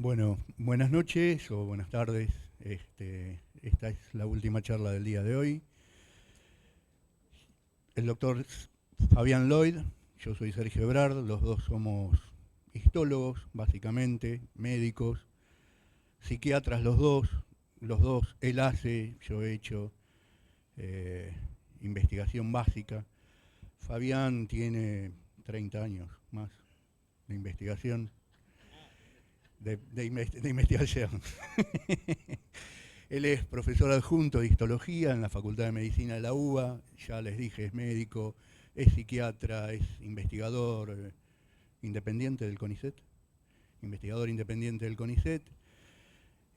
Bueno, buenas noches o buenas tardes. Esta es la última charla del día de hoy. El doctor Fabián Lloyd, yo soy Sergio Ebrard, los dos somos histólogos, básicamente, médicos, psiquiatras los dos, él hace, yo he hecho investigación básica. Fabián tiene 30 años más de investigación, de investigación. Él es profesor adjunto de histología en la Facultad de Medicina de la UBA, ya les dije, es médico, es psiquiatra, es investigador independiente del CONICET, investigador independiente del CONICET.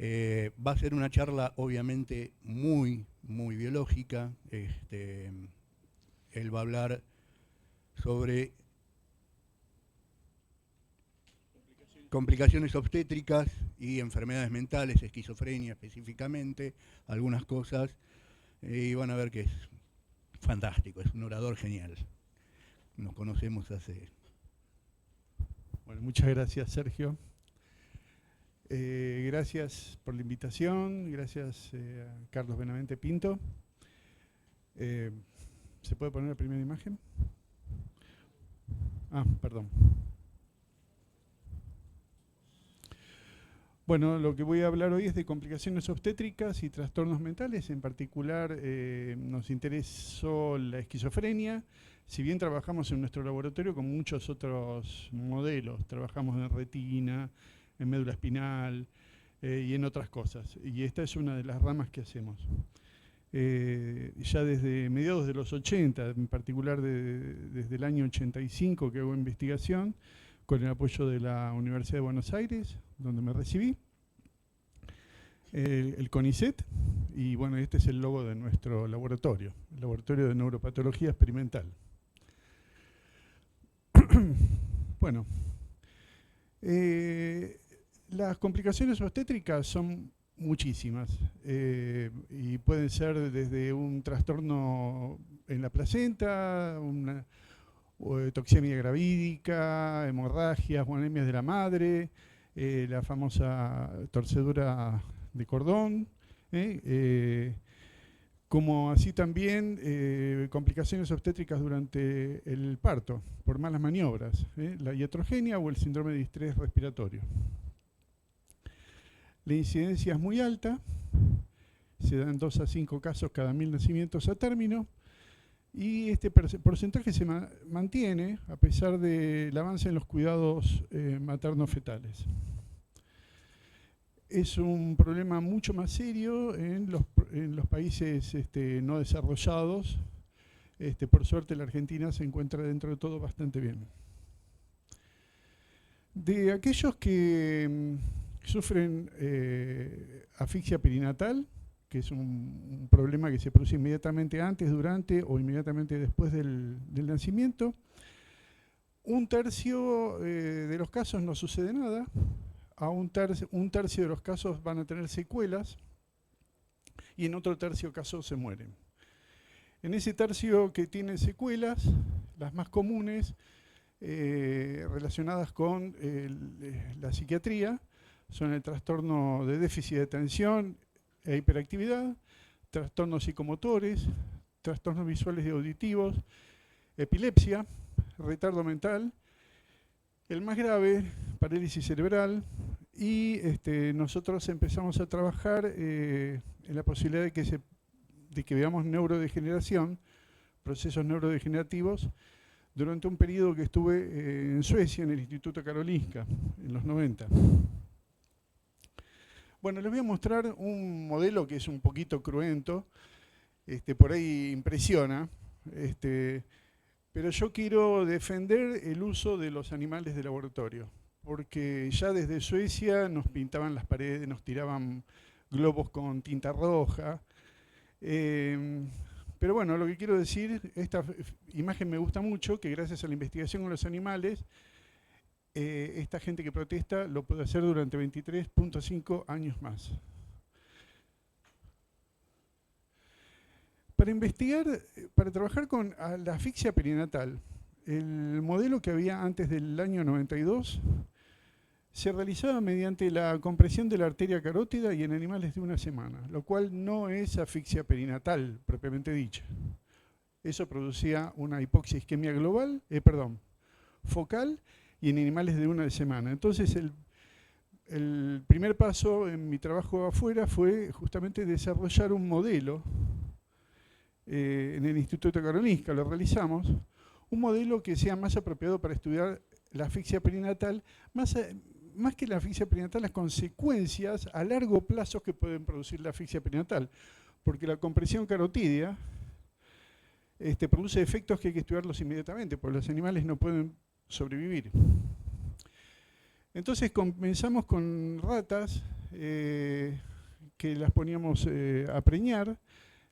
Va a ser una charla obviamente muy biológica. Él va a hablar sobre complicaciones obstétricas y enfermedades mentales, esquizofrenia específicamente, algunas cosas, y van a ver que es fantástico, es un orador genial. Nos conocemos hace... Bueno, muchas gracias, Sergio. Gracias por la invitación, gracias a Carlos Benavente Pinto. ¿Se puede poner la primera imagen? Perdón. Bueno, lo que voy a hablar hoy es de complicaciones obstétricas y trastornos mentales. En particular, nos interesó la esquizofrenia. Si bien trabajamos en nuestro laboratorio con muchos otros modelos, trabajamos en retina, en médula espinal y en otras cosas. Y esta es una de las ramas que hacemos. Ya desde mediados de los 80, en particular desde el año 85 que hago investigación, con el apoyo de la Universidad de Buenos Aires, donde me recibí, el CONICET, y bueno, este es el logo de nuestro laboratorio, el Laboratorio de Neuropatología Experimental. Bueno, las complicaciones obstétricas son muchísimas y pueden ser desde un trastorno en la placenta, una toxemia gravídica, hemorragias o anemias de la madre, la famosa torcedura de cordón, como así también complicaciones obstétricas durante el parto por malas maniobras, la iatrogenia o el síndrome de distrés respiratorio. La incidencia es muy alta, se dan 2 a 5 casos cada 1000 nacimientos a término, y este porcentaje se mantiene a pesar del avance en los cuidados materno-fetales. Es un problema mucho más serio en los países no desarrollados. Por suerte la Argentina se encuentra dentro de todo bastante bien. De aquellos que sufren asfixia perinatal, que es un problema que se produce inmediatamente antes, durante o inmediatamente después del nacimiento. Un tercio de los casos no sucede nada, a un tercio de los casos van a tener secuelas y en otro tercio de casos se mueren. En ese tercio que tiene secuelas, las más comunes relacionadas con la psiquiatría son el trastorno de déficit de atención e hiperactividad, trastornos psicomotores, trastornos visuales y auditivos, epilepsia, retardo mental, el más grave, parálisis cerebral, y nosotros empezamos a trabajar en la posibilidad de que veamos neurodegeneración, procesos neurodegenerativos, durante un periodo que estuve en Suecia, en el Instituto Karolinska, en los 90. Bueno, les voy a mostrar un modelo que es un poquito cruento, por ahí impresiona, pero yo quiero defender el uso de los animales de laboratorio, porque ya desde Suecia nos pintaban las paredes, nos tiraban globos con tinta roja. Pero bueno, lo que quiero decir, esta imagen me gusta mucho, que gracias a la investigación con los animales, esta gente que protesta lo puede hacer durante 23.5 años más. Para investigar, para trabajar con la asfixia perinatal, el modelo que había antes del año 92 se realizaba mediante la compresión de la arteria carótida y en animales de 1 semana, lo cual no es asfixia perinatal propiamente dicha. Eso producía una hipoxia isquemia global, focal y en animales de 1 semana. Entonces el primer paso en mi trabajo afuera fue justamente desarrollar un modelo en el Instituto Karolinska, lo realizamos, un modelo que sea más apropiado para estudiar la asfixia perinatal, más que la asfixia perinatal, las consecuencias a largo plazo que pueden producir la asfixia perinatal, porque la compresión carotídea produce efectos que hay que estudiarlos inmediatamente, porque los animales no pueden sobrevivir. Entonces comenzamos con ratas que las poníamos a preñar.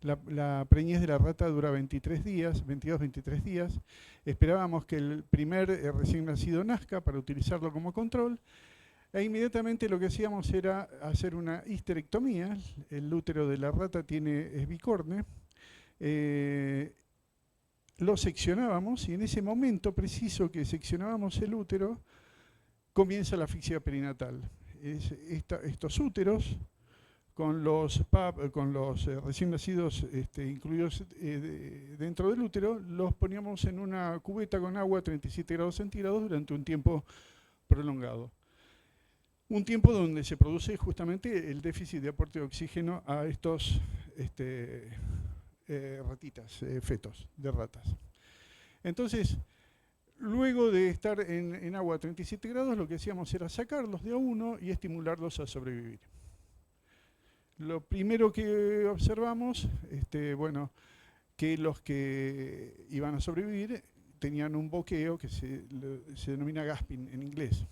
La preñez de la rata dura 23 días, 22-23 días. Esperábamos que el primer recién nacido nazca para utilizarlo como control. E inmediatamente lo que hacíamos era hacer una histerectomía. El útero de la rata es bicorne. Lo seccionábamos y en ese momento preciso que seccionábamos el útero, comienza la asfixia perinatal. Estos úteros, con los recién nacidos incluidos dentro del útero, los poníamos en una cubeta con agua a 37 grados centígrados durante un tiempo prolongado. Un tiempo donde se produce justamente el déficit de aporte de oxígeno a estos ratitas, fetos de ratas. Entonces, luego de estar en agua a 37 grados, lo que hacíamos era sacarlos de a uno y estimularlos a sobrevivir. Lo primero que observamos, que los que iban a sobrevivir tenían un boqueo que se denomina gasping en inglés.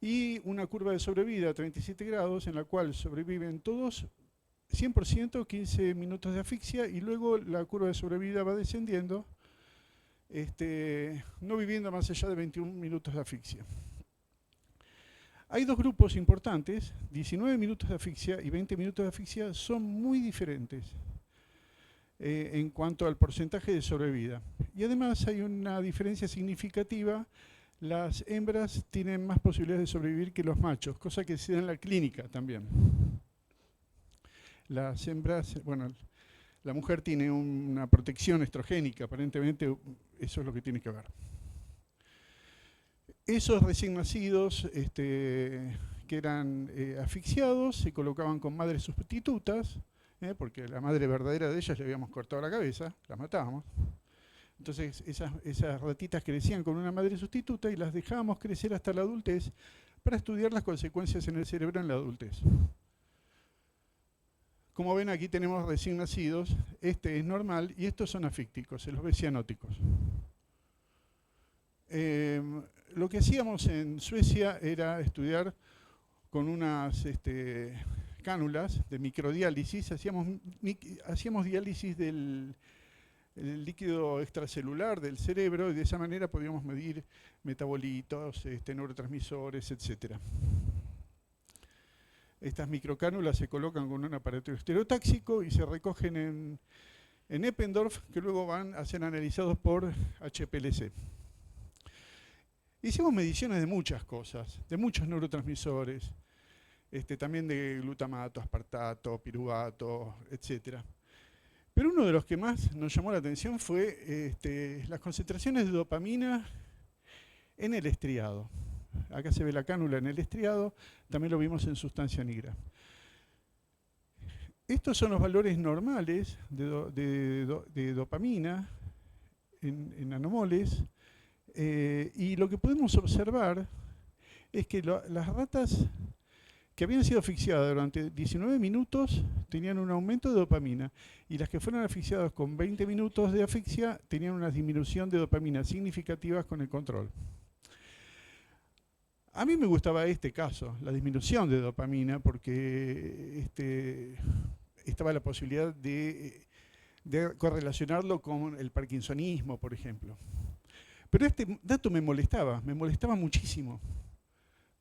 Y una curva de sobrevida a 37 grados en la cual sobreviven todos 100%, 15 minutos de asfixia, y luego la curva de sobrevida va descendiendo, no viviendo más allá de 21 minutos de asfixia. Hay dos grupos importantes, 19 minutos de asfixia y 20 minutos de asfixia, son muy diferentes en cuanto al porcentaje de sobrevida. Y además hay una diferencia significativa. Las hembras tienen más posibilidades de sobrevivir que los machos, cosa que se da en la clínica también. Las hembras, la mujer tiene una protección estrogénica, aparentemente eso es lo que tiene que ver. Esos recién nacidos que eran asfixiados se colocaban con madres sustitutas, porque la madre verdadera de ellas le habíamos cortado la cabeza, las matábamos. Entonces esas ratitas crecían con una madre sustituta y las dejábamos crecer hasta la adultez para estudiar las consecuencias en el cerebro en la adultez. Como ven, aquí tenemos recién nacidos, este es normal y estos son afícticos, se los ve cianóticos. Lo que hacíamos en Suecia era estudiar con unas cánulas de microdiálisis, hacíamos diálisis del líquido extracelular del cerebro y de esa manera podíamos medir metabolitos, neurotransmisores, etc. Estas microcánulas se colocan con un aparato estereotáxico y se recogen en Eppendorf, que luego van a ser analizados por HPLC. Hicimos mediciones de muchas cosas, de muchos neurotransmisores, también de glutamato, aspartato, piruvato, etc. Pero uno de los que más nos llamó la atención fue las concentraciones de dopamina en el estriado. Acá se ve la cánula en el estriado, también lo vimos en sustancia negra. Estos son los valores normales de dopamina en nanomoles, y lo que podemos observar es que las ratas que habían sido asfixiadas durante 19 minutos tenían un aumento de dopamina, y las que fueron asfixiadas con 20 minutos de asfixia tenían una disminución de dopamina significativas con el control. A mí me gustaba este caso, la disminución de dopamina, porque estaba la posibilidad de correlacionarlo con el parkinsonismo, por ejemplo. Pero este dato me molestaba muchísimo.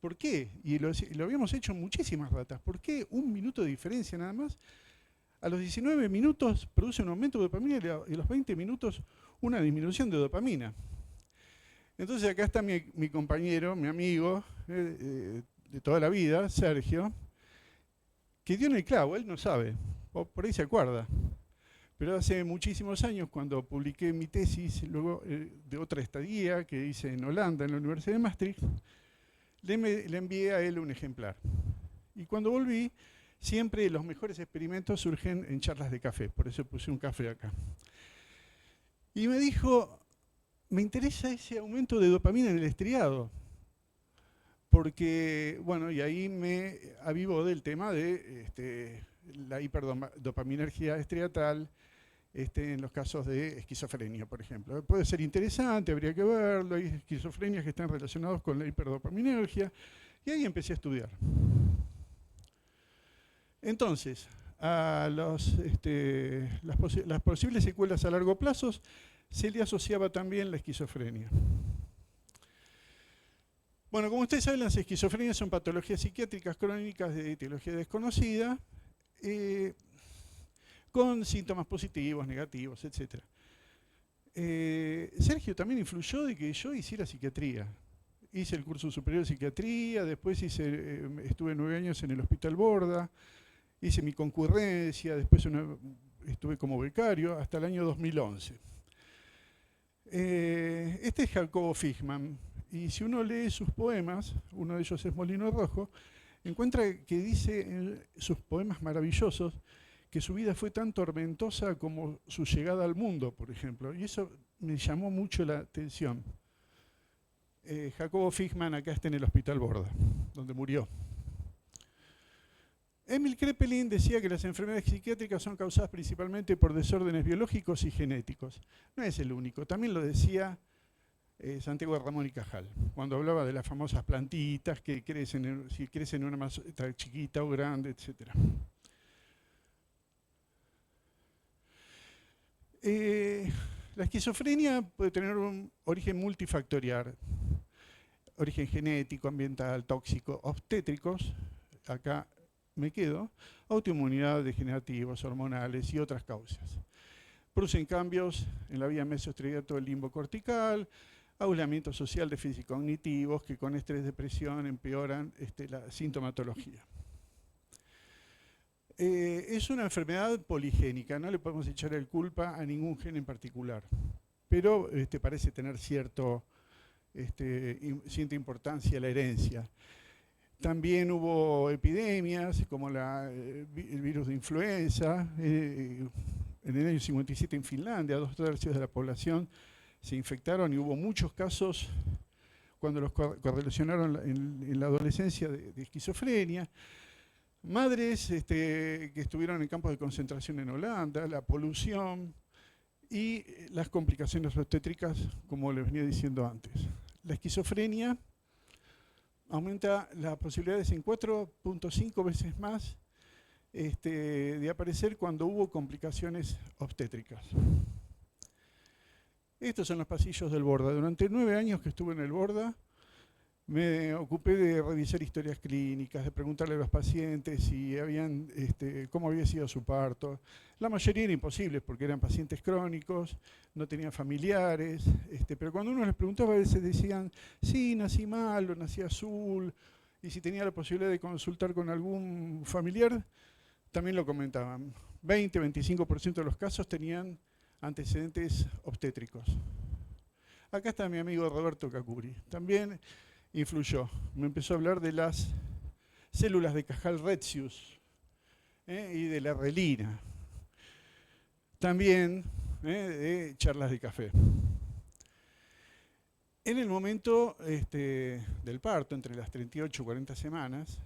¿Por qué? Y lo habíamos hecho en muchísimas ratas. ¿Por qué 1 minuto de diferencia nada más? A los 19 minutos produce un aumento de dopamina y a los 20 minutos una disminución de dopamina. Entonces acá está mi compañero, mi amigo de toda la vida, Sergio, que dio en el clavo, él no sabe, o por ahí se acuerda. Pero hace muchísimos años, cuando publiqué mi tesis, luego de otra estadía que hice en Holanda, en la Universidad de Maastricht, le envié a él un ejemplar. Y cuando volví, siempre los mejores experimentos surgen en charlas de café, por eso puse un café acá. Y me dijo, me interesa ese aumento de dopamina en el estriado, porque, bueno, y ahí me avivó del tema de la hiperdopaminergia estriatal, en los casos de esquizofrenia, por ejemplo. Puede ser interesante, habría que verlo, hay esquizofrenias que están relacionadas con la hiperdopaminergia, y ahí empecé a estudiar. Entonces, a las posibles secuelas a largo plazo se le asociaba también la esquizofrenia. Bueno, como ustedes saben, las esquizofrenias son patologías psiquiátricas crónicas de etiología desconocida, con síntomas positivos, negativos, etc. Sergio también influyó de que yo hiciera psiquiatría. Hice el curso superior de psiquiatría, después estuve 9 años en el Hospital Borda, hice mi concurrencia, después estuve como becario hasta el año 2011. Este es Jacobo Fichmann, y si uno lee sus poemas, uno de ellos es Molino Rojo, encuentra que dice en sus poemas maravillosos que su vida fue tan tormentosa como su llegada al mundo, por ejemplo, y eso me llamó mucho la atención. Jacobo Fichmann acá está en el Hospital Borda, donde murió. Emil Kraepelin decía que las enfermedades psiquiátricas son causadas principalmente por desórdenes biológicos y genéticos. No es el único, también lo decía Santiago Ramón y Cajal, cuando hablaba de las famosas plantitas que crecen, si crecen en una maceta chiquita o grande, etc. La esquizofrenia puede tener un origen multifactorial, origen genético, ambiental, tóxico, obstétricos, acá me quedo, autoinmunidad, degenerativos, hormonales y otras causas. Producen cambios en la vía mesoestriato del limbo cortical, aislamiento social, déficit cognitivos que con estrés, depresión empeoran la sintomatología. Es una enfermedad poligénica, no le podemos echar el culpa a ningún gen en particular, pero parece tener cierta importancia la herencia. También hubo epidemias como el virus de influenza. En el año 57 en Finlandia, 2/3 de la población se infectaron y hubo muchos casos cuando los correlacionaron en la adolescencia de esquizofrenia. Madres que estuvieron en campos de concentración en Holanda, la polución y las complicaciones obstétricas, como les venía diciendo antes. La esquizofrenia aumenta las posibilidades en 4.5 veces más de aparecer cuando hubo complicaciones obstétricas. Estos son los pasillos del Borda. Durante 9 años que estuve en el Borda, me ocupé de revisar historias clínicas, de preguntarle a los pacientes si cómo había sido su parto. La mayoría eran imposibles porque eran pacientes crónicos, no tenían familiares, pero cuando uno les preguntaba a veces decían, sí, nací mal o nací azul, y si tenía la posibilidad de consultar con algún familiar, también lo comentaban. 20-25% de los casos tenían antecedentes obstétricos. Acá está mi amigo Roberto Cacuri. También influyó. Me empezó a hablar de las células de Cajal Retzius y de la relina. También de charlas de café. En el momento del parto, entre las 38 y 40 semanas,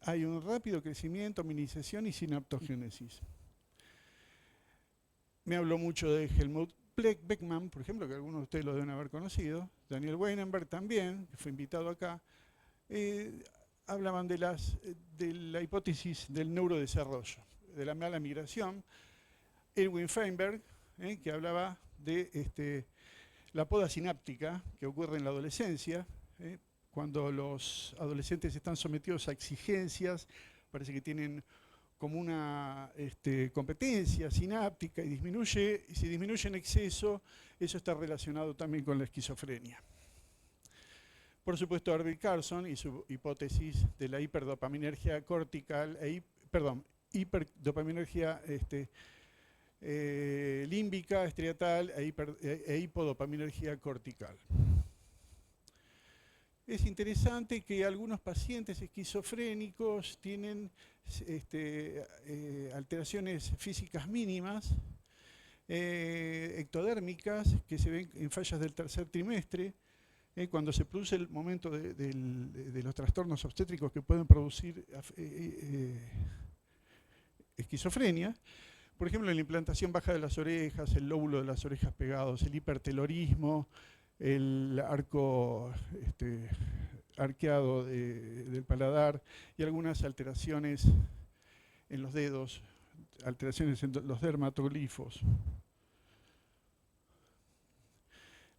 hay un rápido crecimiento, minimización y sinaptogénesis. Me habló mucho de Helmut Beckmann, por ejemplo, que algunos de ustedes lo deben haber conocido, Daniel Weinberg también, que fue invitado acá, hablaban de la hipótesis del neurodesarrollo, de la mala migración. Erwin Feinberg, que hablaba de la poda sináptica que ocurre en la adolescencia, cuando los adolescentes están sometidos a exigencias, parece que tienen como una competencia sináptica y si disminuye en exceso, eso está relacionado también con la esquizofrenia. Por supuesto, Arvid Carlson y su hipótesis de la hiperdopaminergia cortical, hiperdopaminergia límbica, estriatal e hipodopaminergia cortical. Es interesante que algunos pacientes esquizofrénicos tienen alteraciones físicas mínimas, ectodérmicas, que se ven en fallas del tercer trimestre, cuando se produce el momento de los trastornos obstétricos que pueden producir esquizofrenia. Por ejemplo, la implantación baja de las orejas, el lóbulo de las orejas pegados, el hipertelorismo, el arco arqueado del paladar y algunas alteraciones en los dedos, alteraciones en los dermatoglifos.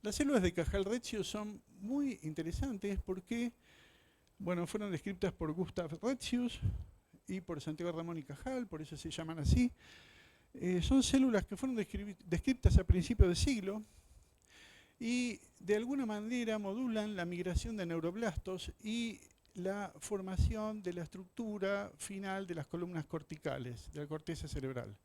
Las células de Cajal-Retzius son muy interesantes porque, bueno, fueron descritas por Gustav Retzius y por Santiago Ramón y Cajal, por eso se llaman así. Son células que fueron descritas a principios de siglo y de alguna manera modulan la migración de neuroblastos y la formación de la estructura final de las columnas corticales, de la corteza cerebral.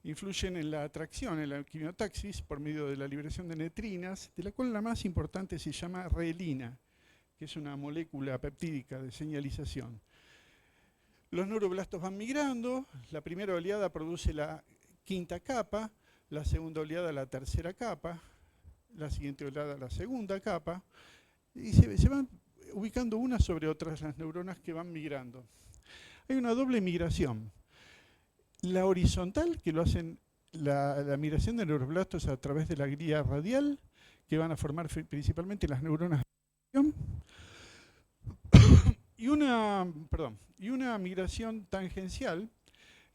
Influyen en la atracción, en la quimiotaxis, por medio de la liberación de netrinas, de la cual la más importante se llama relina, que es una molécula peptídica de señalización. Los neuroblastos van migrando, la primera oleada produce la quinta capa, la segunda oleada la tercera capa, la siguiente oleada la segunda capa, y se van ubicando unas sobre otras las neuronas que van migrando. Hay una doble migración. La horizontal, que lo hacen la migración de neuroblastos a través de la glía radial, que van a formar principalmente las neuronas de acción, y una migración tangencial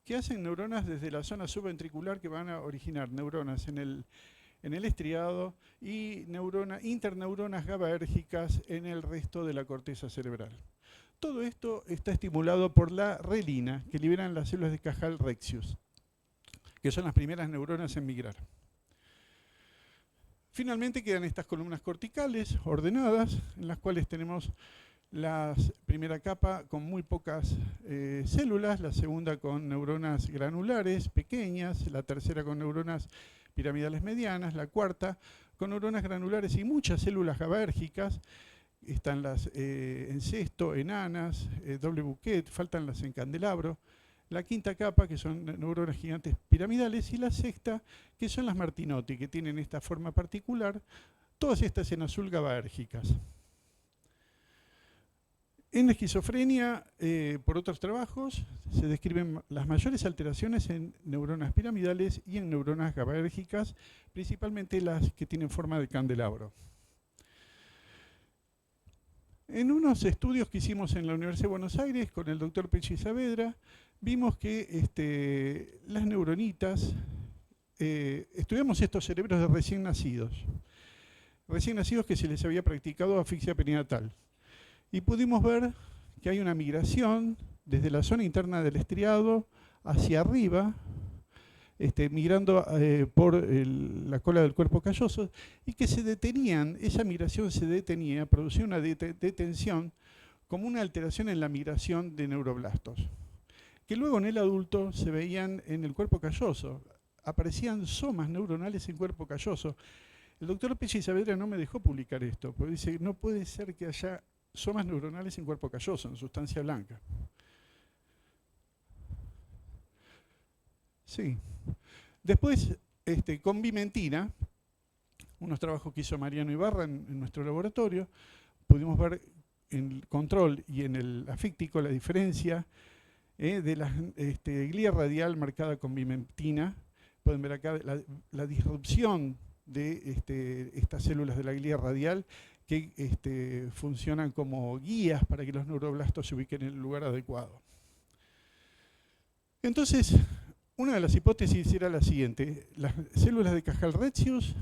que hacen neuronas desde la zona subventricular que van a originar neuronas en el estriado y interneuronas GABAérgicas en el resto de la corteza cerebral. Todo esto está estimulado por la relina, que liberan las células de Cajal-Retzius, que son las primeras neuronas en migrar. Finalmente quedan estas columnas corticales ordenadas, en las cuales tenemos la primera capa con muy pocas células, la segunda con neuronas granulares pequeñas, la tercera con neuronas piramidales medianas, la cuarta con neuronas granulares y muchas células GABAérgicas. Están las en cesto, enanas, doble bouquet, faltan las en candelabro. La quinta capa, que son neuronas gigantes piramidales, y la sexta, que son las Martinotti, que tienen esta forma particular, todas estas en azul GABAérgicas. En la esquizofrenia, por otros trabajos, se describen las mayores alteraciones en neuronas piramidales y en neuronas GABAérgicas, principalmente las que tienen forma de candelabro. En unos estudios que hicimos en la Universidad de Buenos Aires con el doctor Pechi Saavedra, vimos que las neuronitas, estudiamos estos cerebros de recién nacidos que se les había practicado asfixia perinatal. Y pudimos ver que hay una migración desde la zona interna del estriado hacia arriba, migrando por la cola del cuerpo calloso, y que esa migración se detenía, producía una detención como una alteración en la migración de neuroblastos, que luego en el adulto se veían en el cuerpo calloso, aparecían somas neuronales en cuerpo calloso. El doctor Pechi Saavedra no me dejó publicar esto, porque dice, no puede ser que haya somas neuronales en cuerpo calloso, en sustancia blanca. Sí. Después, con bimentina, unos trabajos que hizo Mariano Ibarra en nuestro laboratorio, pudimos ver en el control y en el afíctico la diferencia de la glía radial marcada con bimentina. Pueden ver acá la disrupción de estas células de la glía radial que funcionan como guías para que los neuroblastos se ubiquen en el lugar adecuado. Entonces, una de las hipótesis era la siguiente: las células de Cajal-Retzius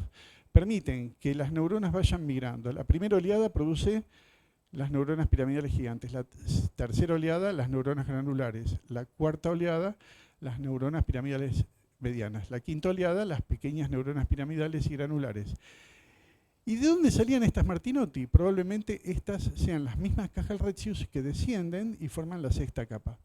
permiten que las neuronas vayan migrando. La primera oleada produce las neuronas piramidales gigantes, la tercera oleada las neuronas granulares, la cuarta oleada las neuronas piramidales medianas, la quinta oleada las pequeñas neuronas piramidales y granulares. ¿Y de dónde salían estas Martinotti? Probablemente estas sean las mismas Cajal-Retzius que descienden y forman la sexta capa.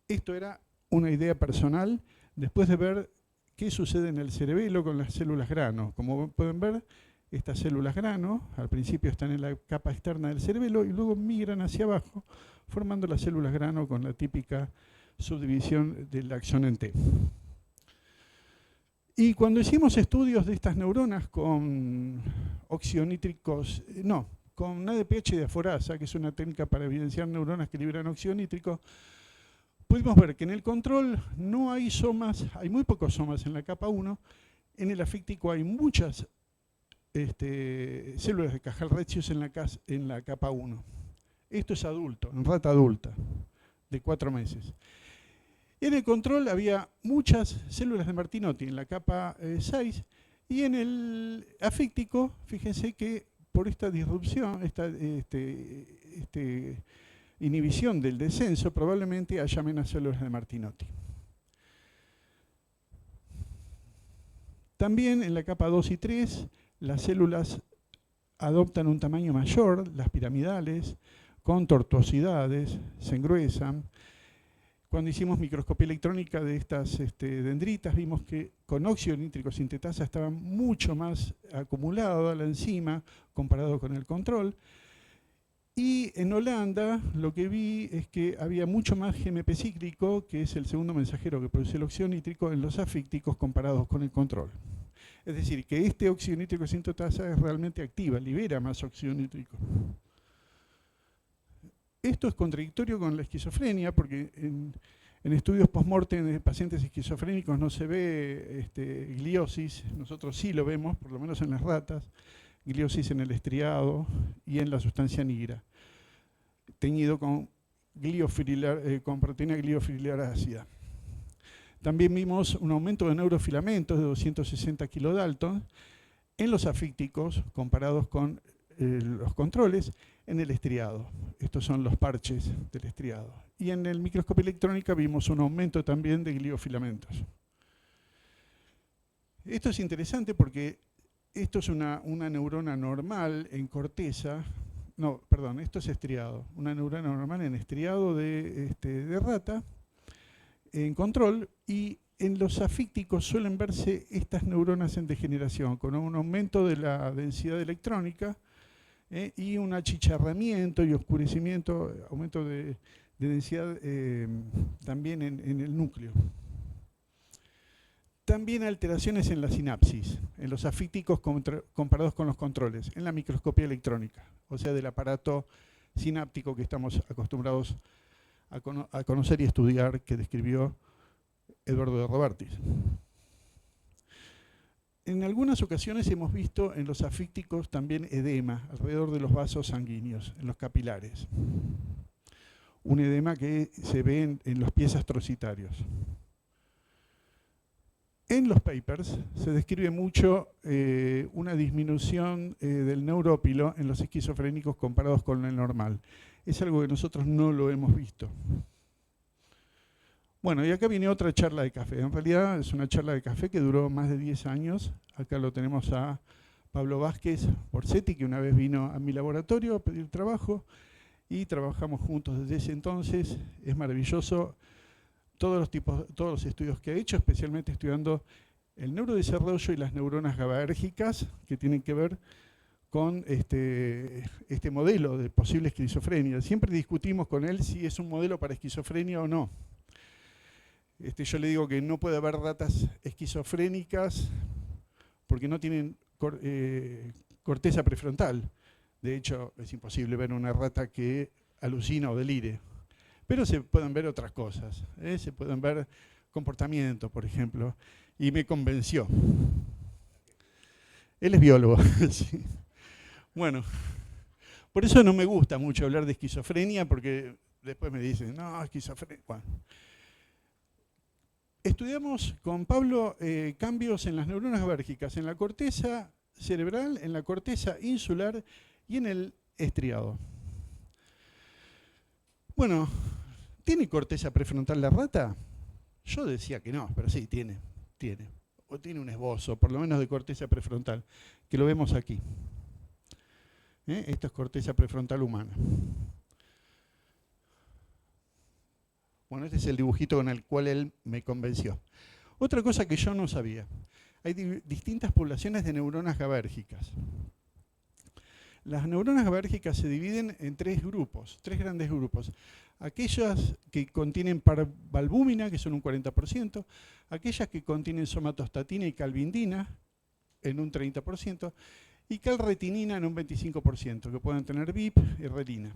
Esto era una idea personal después de ver qué sucede en el cerebelo con las células grano. Como pueden ver, estas células grano al principio están en la capa externa del cerebelo y luego migran hacia abajo, formando las células grano con la típica subdivisión del axón en T. Y cuando hicimos estudios de estas neuronas con oxionítricos, con ADPH de aforasa, que es una técnica para evidenciar neuronas que liberan óxido nítrico, pudimos ver que en el control no hay somas, hay muy pocos somas en la capa 1, en el afíctico hay muchas células de Cajal-Retzius en la capa 1. Esto es adulto, en rata adulta, de 4 meses. Y en el control había muchas células de Martinotti en la capa 6 y en el afíctico, fíjense que por esta disrupción, esta inhibición del descenso, probablemente haya menos células de Martinotti. También en la capa 2 y 3, las células adoptan un tamaño mayor, las piramidales, con tortuosidades, se engruesan. Cuando hicimos microscopía electrónica de estas dendritas, vimos que con óxido nítrico sintetasa estaba mucho más acumulada la enzima comparado con el control. Y en Holanda lo que vi es que había mucho más GMP cíclico, que es el segundo mensajero que produce el óxido nítrico, en los afícticos comparados con el control. Es decir, que este óxido nítrico sintetasa es realmente activa, libera más óxido nítrico. Esto es contradictorio con la esquizofrenia, porque en estudios post-mortem de pacientes esquizofrénicos no se ve gliosis, nosotros sí lo vemos, por lo menos en las ratas, gliosis en el estriado y en la sustancia nigra, teñido con proteína gliofiliar ácida. También vimos un aumento de neurofilamentos de 260 kilodalton en los afícticos comparados con los controles en el estriado. Estos son los parches del estriado. Y en el microscopio electrónica vimos un aumento también de gliofilamentos. Esto es interesante porque esto es una neurona normal en corteza. No, perdón, esto es estriado. Una neurona normal en estriado de rata, en control, y en los afícticos suelen verse estas neuronas en degeneración, con un aumento de la densidad electrónica y un achicharramiento y oscurecimiento, aumento de densidad también en el núcleo. También alteraciones en la sinapsis, en los afícticos comparados con los controles, en la microscopía electrónica, o sea, del aparato sináptico que estamos acostumbrados a conocer y estudiar, que describió Eduardo de Robertis. En algunas ocasiones hemos visto en los afícticos también edema alrededor de los vasos sanguíneos, en los capilares. Un edema que se ve en los pies astrocitarios. En los papers se describe mucho una disminución del neurópilo en los esquizofrénicos comparados con el normal. Es algo que nosotros no lo hemos visto. Bueno, y acá viene otra charla de café. En realidad es una charla de café que duró más de 10 años. Acá lo tenemos a Pablo Vázquez Borsetti, que una vez vino a mi laboratorio a pedir trabajo y trabajamos juntos desde ese entonces. Es maravilloso todos los estudios que ha hecho, especialmente estudiando el neurodesarrollo y las neuronas GABAérgicas, que tienen que ver con este modelo de posible esquizofrenia. Siempre discutimos con él si es un modelo para esquizofrenia o no. Yo le digo que no puede haber ratas esquizofrénicas porque no tienen corteza prefrontal. De hecho, es imposible ver una rata que alucina o delire. Pero se pueden ver otras cosas, se pueden ver comportamiento, por ejemplo, y me convenció. Él es biólogo. Sí. Bueno, por eso no me gusta mucho hablar de esquizofrenia, porque después me dicen, no, esquizofrenia. Bueno. Estudiamos con Pablo cambios en las neuronas GABAérgicas, en la corteza cerebral, en la corteza insular y en el estriado. Bueno, ¿tiene corteza prefrontal la rata? Yo decía que no, pero sí, tiene. O tiene un esbozo, por lo menos de corteza prefrontal, que lo vemos aquí. Esto es corteza prefrontal humana. Bueno, este es el dibujito con el cual él me convenció. Otra cosa que yo no sabía. Hay distintas poblaciones de neuronas GABAérgicas. Las neuronas GABAérgicas se dividen en tres grupos, tres grandes grupos. Aquellas que contienen parvalbúmina, que son un 40%, aquellas que contienen somatostatina y calvindina, en un 30%, y calretinina en un 25%, que pueden tener VIP y relina.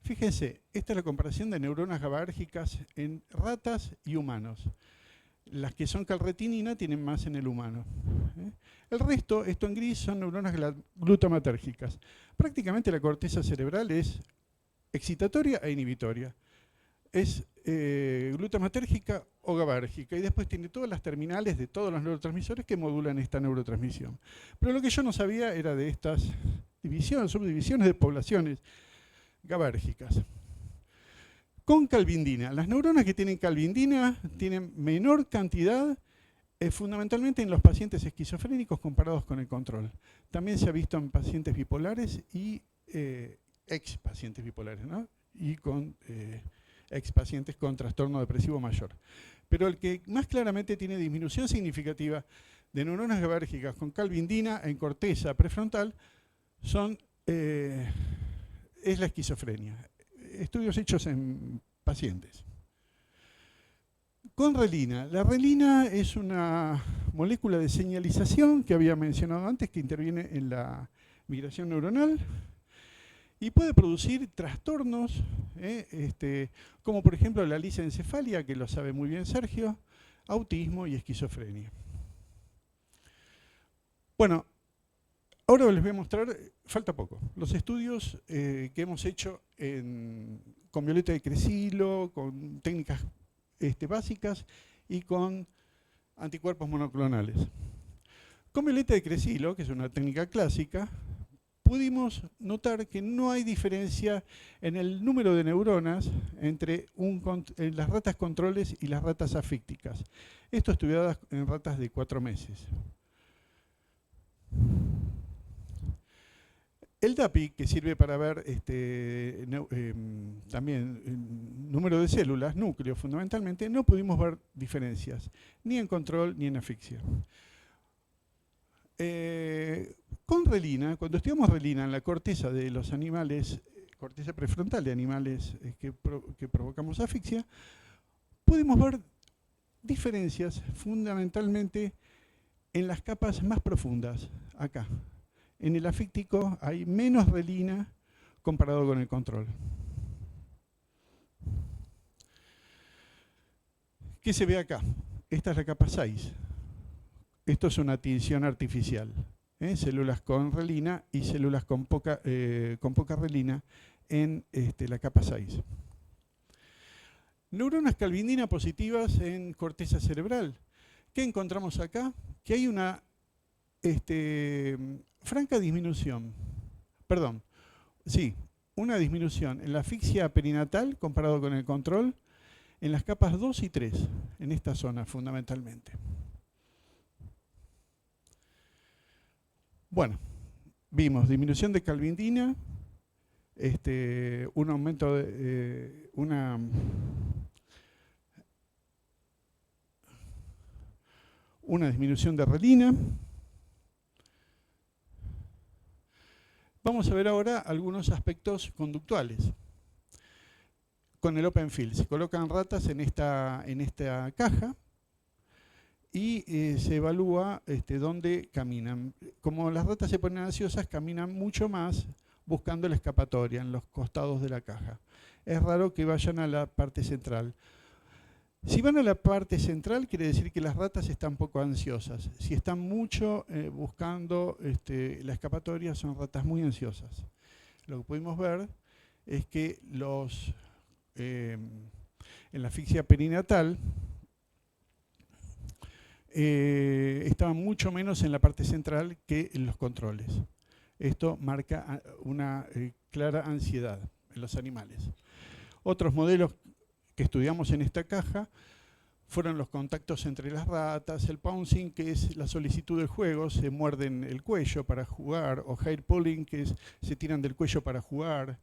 Fíjense, esta es la comparación de neuronas GABAérgicas en ratas y humanos. Las que son calretinina tienen más en el humano. El resto, esto en gris, son neuronas glutamatérgicas. Prácticamente la corteza cerebral es excitatoria e inhibitoria. Es glutamatérgica o GABAérgica, y después tiene todas las terminales de todos los neurotransmisores que modulan esta neurotransmisión. Pero lo que yo no sabía era de estas divisiones, subdivisiones de poblaciones GABAérgicas. Con calvindina. Las neuronas que tienen calvindina tienen menor cantidad, fundamentalmente en los pacientes esquizofrénicos comparados con el control. También se ha visto en pacientes bipolares y ex pacientes bipolares, ¿no? Y con ex pacientes con trastorno depresivo mayor. Pero el que más claramente tiene disminución significativa de neuronas GABAérgicas con calvindina en corteza prefrontal es la esquizofrenia. Estudios hechos en pacientes. Con relina. La relina es una molécula de señalización que había mencionado antes, que interviene en la migración neuronal y puede producir trastornos, como por ejemplo la lisencefalia, que lo sabe muy bien Sergio, autismo y esquizofrenia. Bueno, ahora les voy a mostrar, falta poco, los estudios que hemos hecho con violeta de crecilo, con técnicas básicas y con anticuerpos monoclonales. Con violeta de crecilo, que es una técnica clásica, pudimos notar que no hay diferencia en el número de neuronas entre las ratas controles y las ratas afícticas. Esto estudiadas en ratas de 4 meses. El DAPI, que sirve para ver también el número de células, núcleo fundamentalmente, no pudimos ver diferencias, ni en control ni en asfixia. Con relina, cuando estudiamos relina en la corteza de los animales, corteza prefrontal de animales que provocamos asfixia, pudimos ver diferencias fundamentalmente en las capas más profundas, acá. En el afíctico hay menos relina comparado con el control. ¿Qué se ve acá? Esta es la capa 6. Esto es una tinción artificial. Células con relina y células con poca relina en la capa 6. Neuronas calvindina positivas en corteza cerebral. ¿Qué encontramos acá? Que hay una franca disminución, una disminución en la asfixia perinatal comparado con el control en las capas 2 y 3, en esta zona fundamentalmente. Bueno, vimos disminución de calvindina, un aumento de una disminución de relina. Vamos a ver ahora algunos aspectos conductuales. Con el Open Field se colocan ratas en esta caja y se evalúa dónde caminan. Como las ratas se ponen ansiosas, caminan mucho más buscando la escapatoria en los costados de la caja. Es raro que vayan a la parte central. Si van a la parte central, quiere decir que las ratas están poco ansiosas. Si están mucho buscando la escapatoria, son ratas muy ansiosas. Lo que pudimos ver es que en la asfixia perinatal estaban mucho menos en la parte central que en los controles. Esto marca una clara ansiedad en los animales. Otros modelos que estudiamos en esta caja fueron los contactos entre las ratas, el pouncing, que es la solicitud del juego, se muerden el cuello para jugar, o hair pulling, que es se tiran del cuello para jugar,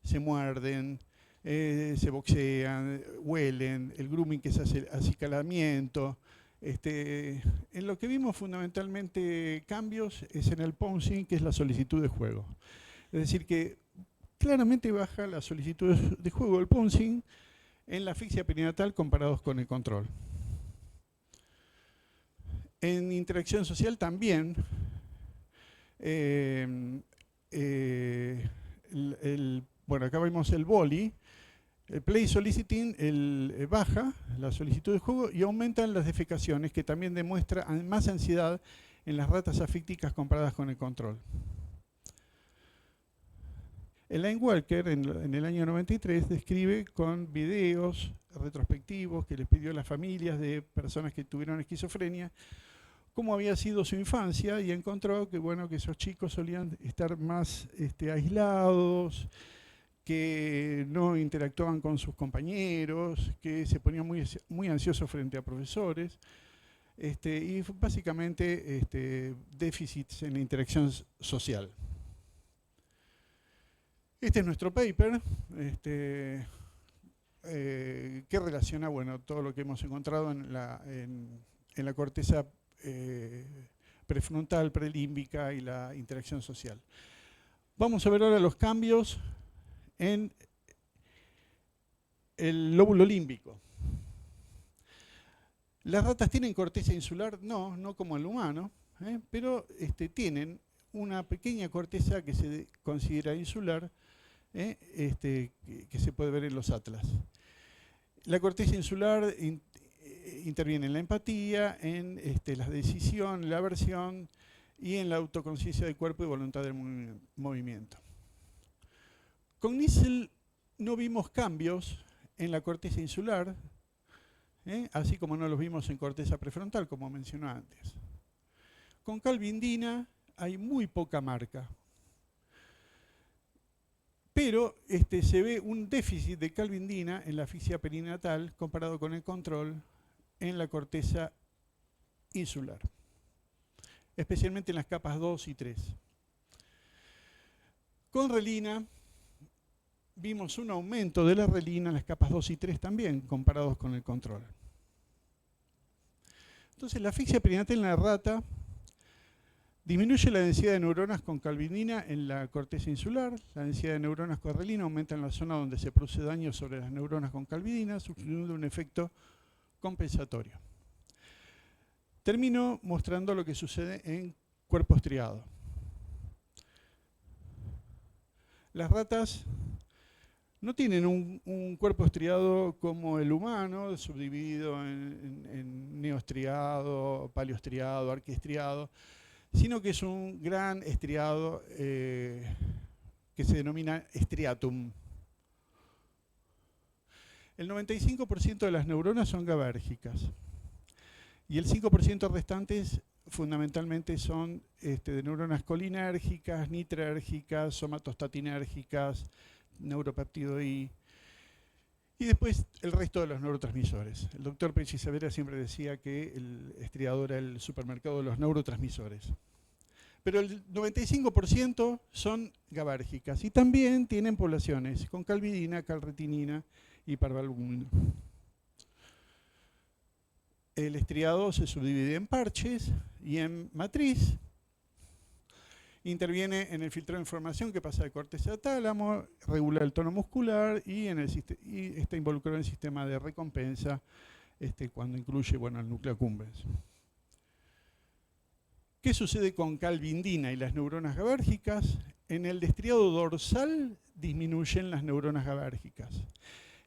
se muerden, se boxean, huelen, el grooming, que es acicalamiento. En lo que vimos fundamentalmente cambios es en el pouncing, que es la solicitud de juego. Es decir, que claramente baja la solicitud de juego del pouncing en la asfixia perinatal comparados con el control. En interacción social también, bueno, acá vemos el boli, el play soliciting baja la solicitud de juego y aumentan las defecaciones, que también demuestra más ansiedad en las ratas asfícticas comparadas con el control. Elaine Walker, en el año 93, describe con videos retrospectivos que les pidió a las familias de personas que tuvieron esquizofrenia cómo había sido su infancia, y encontró que, bueno, que esos chicos solían estar más aislados, que no interactuaban con sus compañeros, que se ponían muy ansiosos frente a profesores, y básicamente déficits en la interacción social. Este es nuestro paper, que relaciona, bueno, todo lo que hemos encontrado en la corteza prefrontal, prelímbica y la interacción social. Vamos a ver ahora los cambios en el lóbulo límbico. ¿Las ratas tienen corteza insular? No, no como el humano, pero tienen una pequeña corteza que se considera insular, que se puede ver en los atlas. La corteza insular interviene en la empatía, en la decisión, la aversión y en la autoconciencia del cuerpo y voluntad del movimiento. Con Nissl no vimos cambios en la corteza insular, así como no los vimos en corteza prefrontal, como mencioné antes. Con calvindina hay muy poca marca, pero se ve un déficit de calvindina en la asfixia perinatal comparado con el control en la corteza insular, especialmente en las capas 2 y 3. Con relina vimos un aumento de la relina en las capas 2 y 3 también, comparados con el control. Entonces, la asfixia perinatal en la rata disminuye la densidad de neuronas con calvindina en la corteza insular, la densidad de neuronas con relina aumenta en la zona donde se produce daño sobre las neuronas con calvindina, sufriendo un efecto compensatorio. Termino mostrando lo que sucede en cuerpo estriado. Las ratas no tienen un cuerpo estriado como el humano, subdividido en neoestriado, paleoestriado, arquiestriado, sino que es un gran estriado que se denomina striatum. El 95% de las neuronas son GABAérgicas y el 5% restantes fundamentalmente son de neuronas colinérgicas, nitrérgicas, somatostatinérgicas, neuropéptido I, y después el resto de los neurotransmisores. El doctor Pechisavera siempre decía que el estriado era el supermercado de los neurotransmisores. Pero el 95% son GABAérgicas y también tienen poblaciones con calvidina, calretinina y parvalbumina. El estriado se subdivide en parches y en matriz. Interviene en el filtro de información que pasa de corteza a tálamo, regula el tono muscular y está involucrado en el sistema de recompensa cuando incluye, bueno, el núcleo accumbens. ¿Qué sucede con calvindina y las neuronas GABAérgicas? En el estriado dorsal disminuyen las neuronas GABAérgicas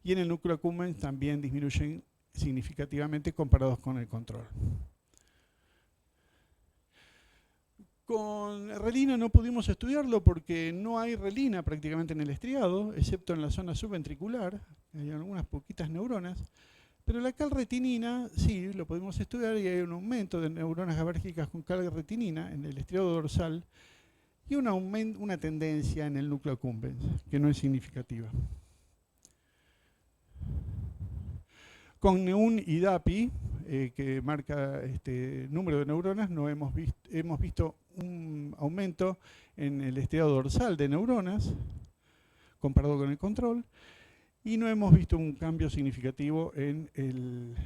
y en el núcleo accumbens también disminuyen significativamente comparados con el control. Con relina no pudimos estudiarlo porque no hay relina prácticamente en el estriado, excepto en la zona subventricular, hay algunas poquitas neuronas, pero la calretinina sí, lo podemos estudiar y hay un aumento de neuronas GABAérgicas con calretinina en el estriado dorsal y una tendencia en el núcleo accumbens, que no es significativa. Con un IDAPI, que marca número de neuronas, no hemos visto un aumento en el estriado dorsal de neuronas comparado con el control, y no hemos visto un cambio significativo en el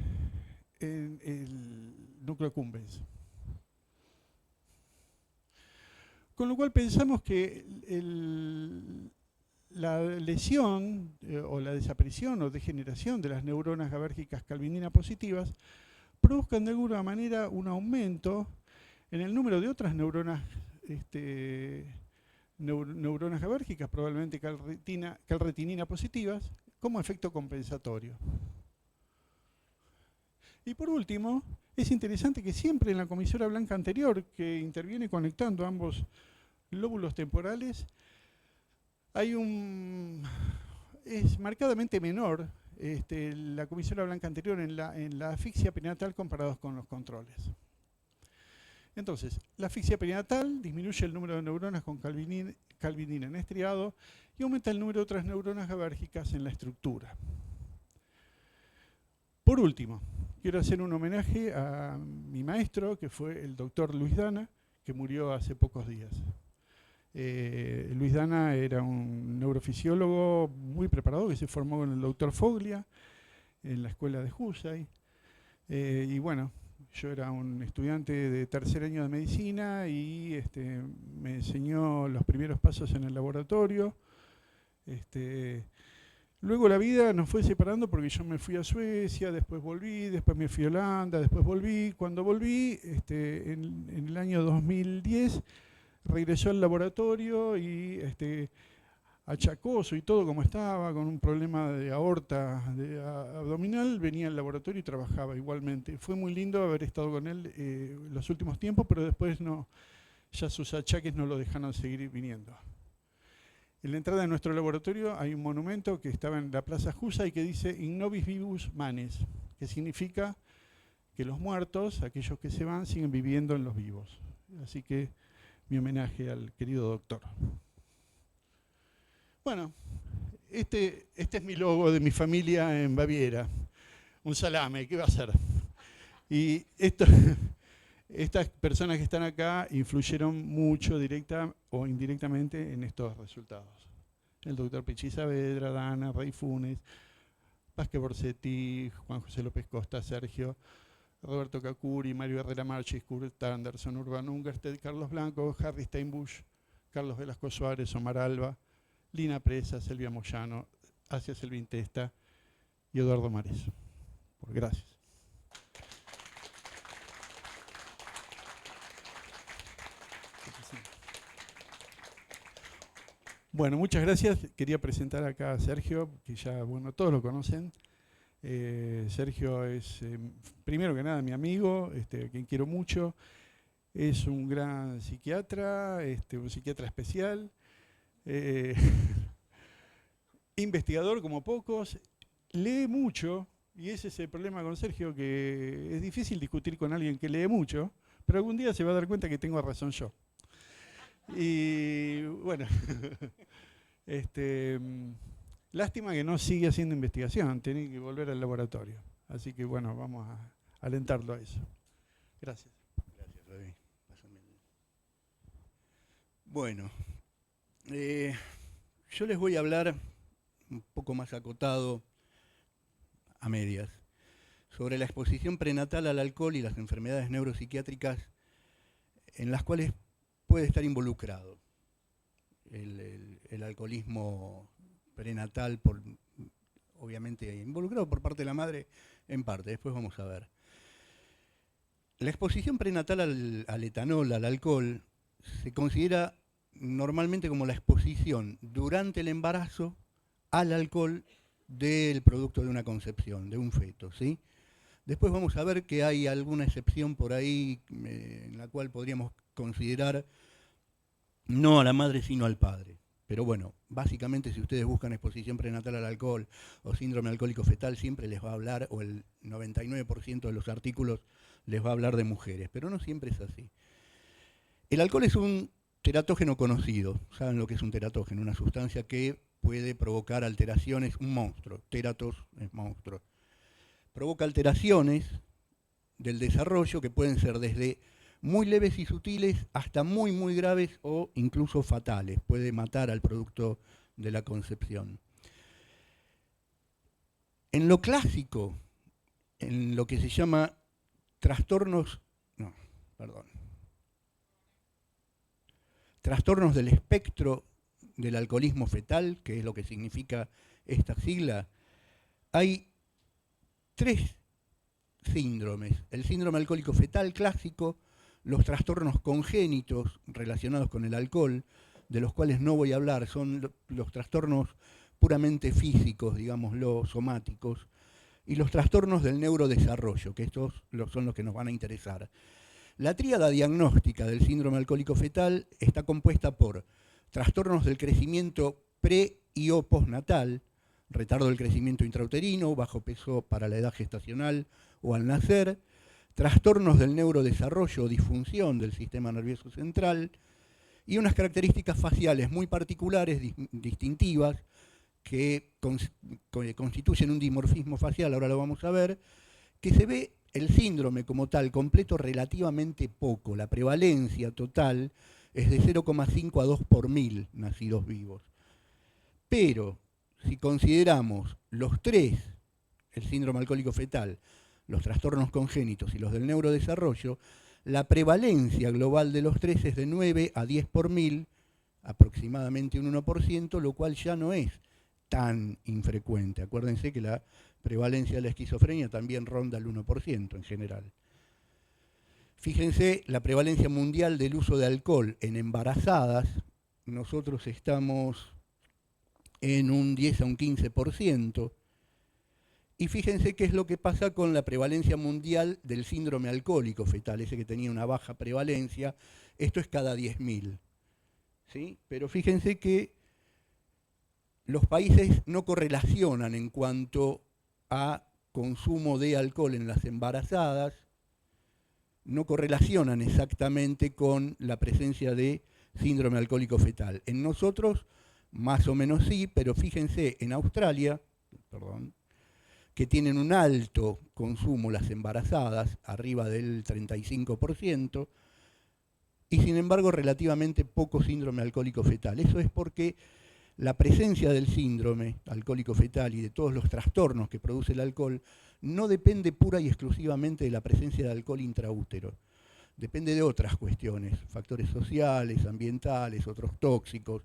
núcleo accumbens. Con lo cual pensamos que la lesión o la desaparición o degeneración de las neuronas GABérgicas calvinina positivas produzcan de alguna manera un aumento en el número de otras neuronas neuronas GABérgicas, probablemente calretinina positivas, como efecto compensatorio. Y por último, es interesante que siempre en la comisura blanca anterior, que interviene conectando ambos lóbulos temporales, es marcadamente menor la comisura blanca anterior en la asfixia perinatal comparados con los controles. Entonces, la asfixia perinatal disminuye el número de neuronas con calvinina en estriado y aumenta el número de otras neuronas GABérgicas en la estructura. Por último, quiero hacer un homenaje a mi maestro, que fue el doctor Luis Dana, que murió hace pocos días. Luis Dana era un neurofisiólogo muy preparado, que se formó con el doctor Foglia en la escuela de Husay. Y bueno, yo era un estudiante de tercer año de medicina y me enseñó los primeros pasos en el laboratorio. Luego la vida nos fue separando porque yo me fui a Suecia, después volví, después me fui a Holanda, después volví. Cuando volví, en el año 2010, regresó al laboratorio y achacoso y todo como estaba, con un problema de aorta abdominal, venía al laboratorio y trabajaba igualmente. Fue muy lindo haber estado con él los últimos tiempos, pero después ya sus achaques no lo dejaron seguir viniendo. En la entrada de nuestro laboratorio hay un monumento que estaba en la Plaza Husay que dice In nobis vivus manes, que significa que los muertos, aquellos que se van, siguen viviendo en los vivos. Así que mi homenaje al querido doctor. Bueno, este es mi logo de mi familia en Baviera. Un salame, ¿qué va a ser? Y estas personas que están acá influyeron mucho directa o indirectamente en estos resultados. El doctor Pichi Saavedra, Dana, Rey Funes, Vázquez Borsetti, Juan José López Costa, Sergio, Roberto Cacuri, Mario Herrera Marchis, Kurt Anderson, Urban Ungersted, Carlos Blanco, Harry Steinbusch, Carlos Velasco Suárez, Omar Alba, Lina Presa, Selvia Moyano, Asia Selvin Testa y Eduardo Mares. Gracias. Bueno, muchas gracias. Quería presentar acá a Sergio, que ya, bueno, todos lo conocen. Sergio es, primero que nada, mi amigo, a quien quiero mucho. Es un gran psiquiatra, un psiquiatra especial. Investigador como pocos. Lee mucho, y ese es el problema con Sergio, que es difícil discutir con alguien que lee mucho, pero algún día se va a dar cuenta que tengo razón yo. Y bueno, lástima que no sigue haciendo investigación, tiene que volver al laboratorio. Así que bueno, vamos a alentarlo a eso. Gracias. Gracias, David. Bueno, yo les voy a hablar un poco más acotado, a medias, sobre la exposición prenatal al alcohol y las enfermedades neuropsiquiátricas en las cuales puede estar involucrado el alcoholismo prenatal, obviamente involucrado por parte de la madre en parte, después vamos a ver. La exposición prenatal al etanol, al alcohol, se considera normalmente como la exposición durante el embarazo al alcohol del producto de una concepción, de un feto, ¿sí? Después vamos a ver que hay alguna excepción por ahí en la cual podríamos considerar no a la madre sino al padre. Pero bueno, básicamente si ustedes buscan exposición prenatal al alcohol o síndrome alcohólico fetal, siempre les va a hablar, o el 99% de los artículos les va a hablar de mujeres, pero no siempre es así. El alcohol es un teratógeno conocido. ¿Saben lo que es un teratógeno? Una sustancia que puede provocar alteraciones, un monstruo. Teratos es monstruo. provoca alteraciones del desarrollo que pueden ser desde muy leves y sutiles hasta muy, muy graves o incluso fatales. Puede matar al producto de la concepción. En lo clásico, en lo que se llama trastornos del espectro del alcoholismo fetal, que es lo que significa esta sigla, hay 3 síndromes. El síndrome alcohólico fetal clásico, los trastornos congénitos relacionados con el alcohol, de los cuales no voy a hablar, son los trastornos puramente físicos, digámoslo, somáticos, y los trastornos del neurodesarrollo, que estos son los que nos van a interesar. La tríada diagnóstica del síndrome alcohólico fetal está compuesta por trastornos del crecimiento pre y o postnatal, retardo del crecimiento intrauterino, bajo peso para la edad gestacional o al nacer, trastornos del neurodesarrollo o disfunción del sistema nervioso central y unas características faciales muy particulares, distintivas, que constituyen un dimorfismo facial, ahora lo vamos a ver, que se ve el síndrome como tal completo relativamente poco. La prevalencia total es de 0,5 a 2 por 1000 nacidos vivos. Pero si consideramos los 3, el síndrome alcohólico fetal, los trastornos congénitos y los del neurodesarrollo, la prevalencia global de los 3 es de 9 a 10 por 1000, aproximadamente un 1%, lo cual ya no es tan infrecuente. Acuérdense que la prevalencia de la esquizofrenia también ronda el 1% en general. Fíjense la prevalencia mundial del uso de alcohol en embarazadas. Nosotros estamos en un 10 a un 15%. Y fíjense qué es lo que pasa con la prevalencia mundial del síndrome alcohólico fetal, ese que tenía una baja prevalencia. Esto es cada 10.000. ¿Sí? Pero fíjense que los países no correlacionan en cuanto a consumo de alcohol en las embarazadas, no correlacionan exactamente con la presencia de síndrome alcohólico fetal. En nosotros, más o menos sí, pero fíjense, en Australia, que tienen un alto consumo las embarazadas, arriba del 35%, y sin embargo relativamente poco síndrome alcohólico fetal. Eso es porque la presencia del síndrome alcohólico fetal y de todos los trastornos que produce el alcohol no depende pura y exclusivamente de la presencia de alcohol intraútero. Depende de otras cuestiones, factores sociales, ambientales, otros tóxicos,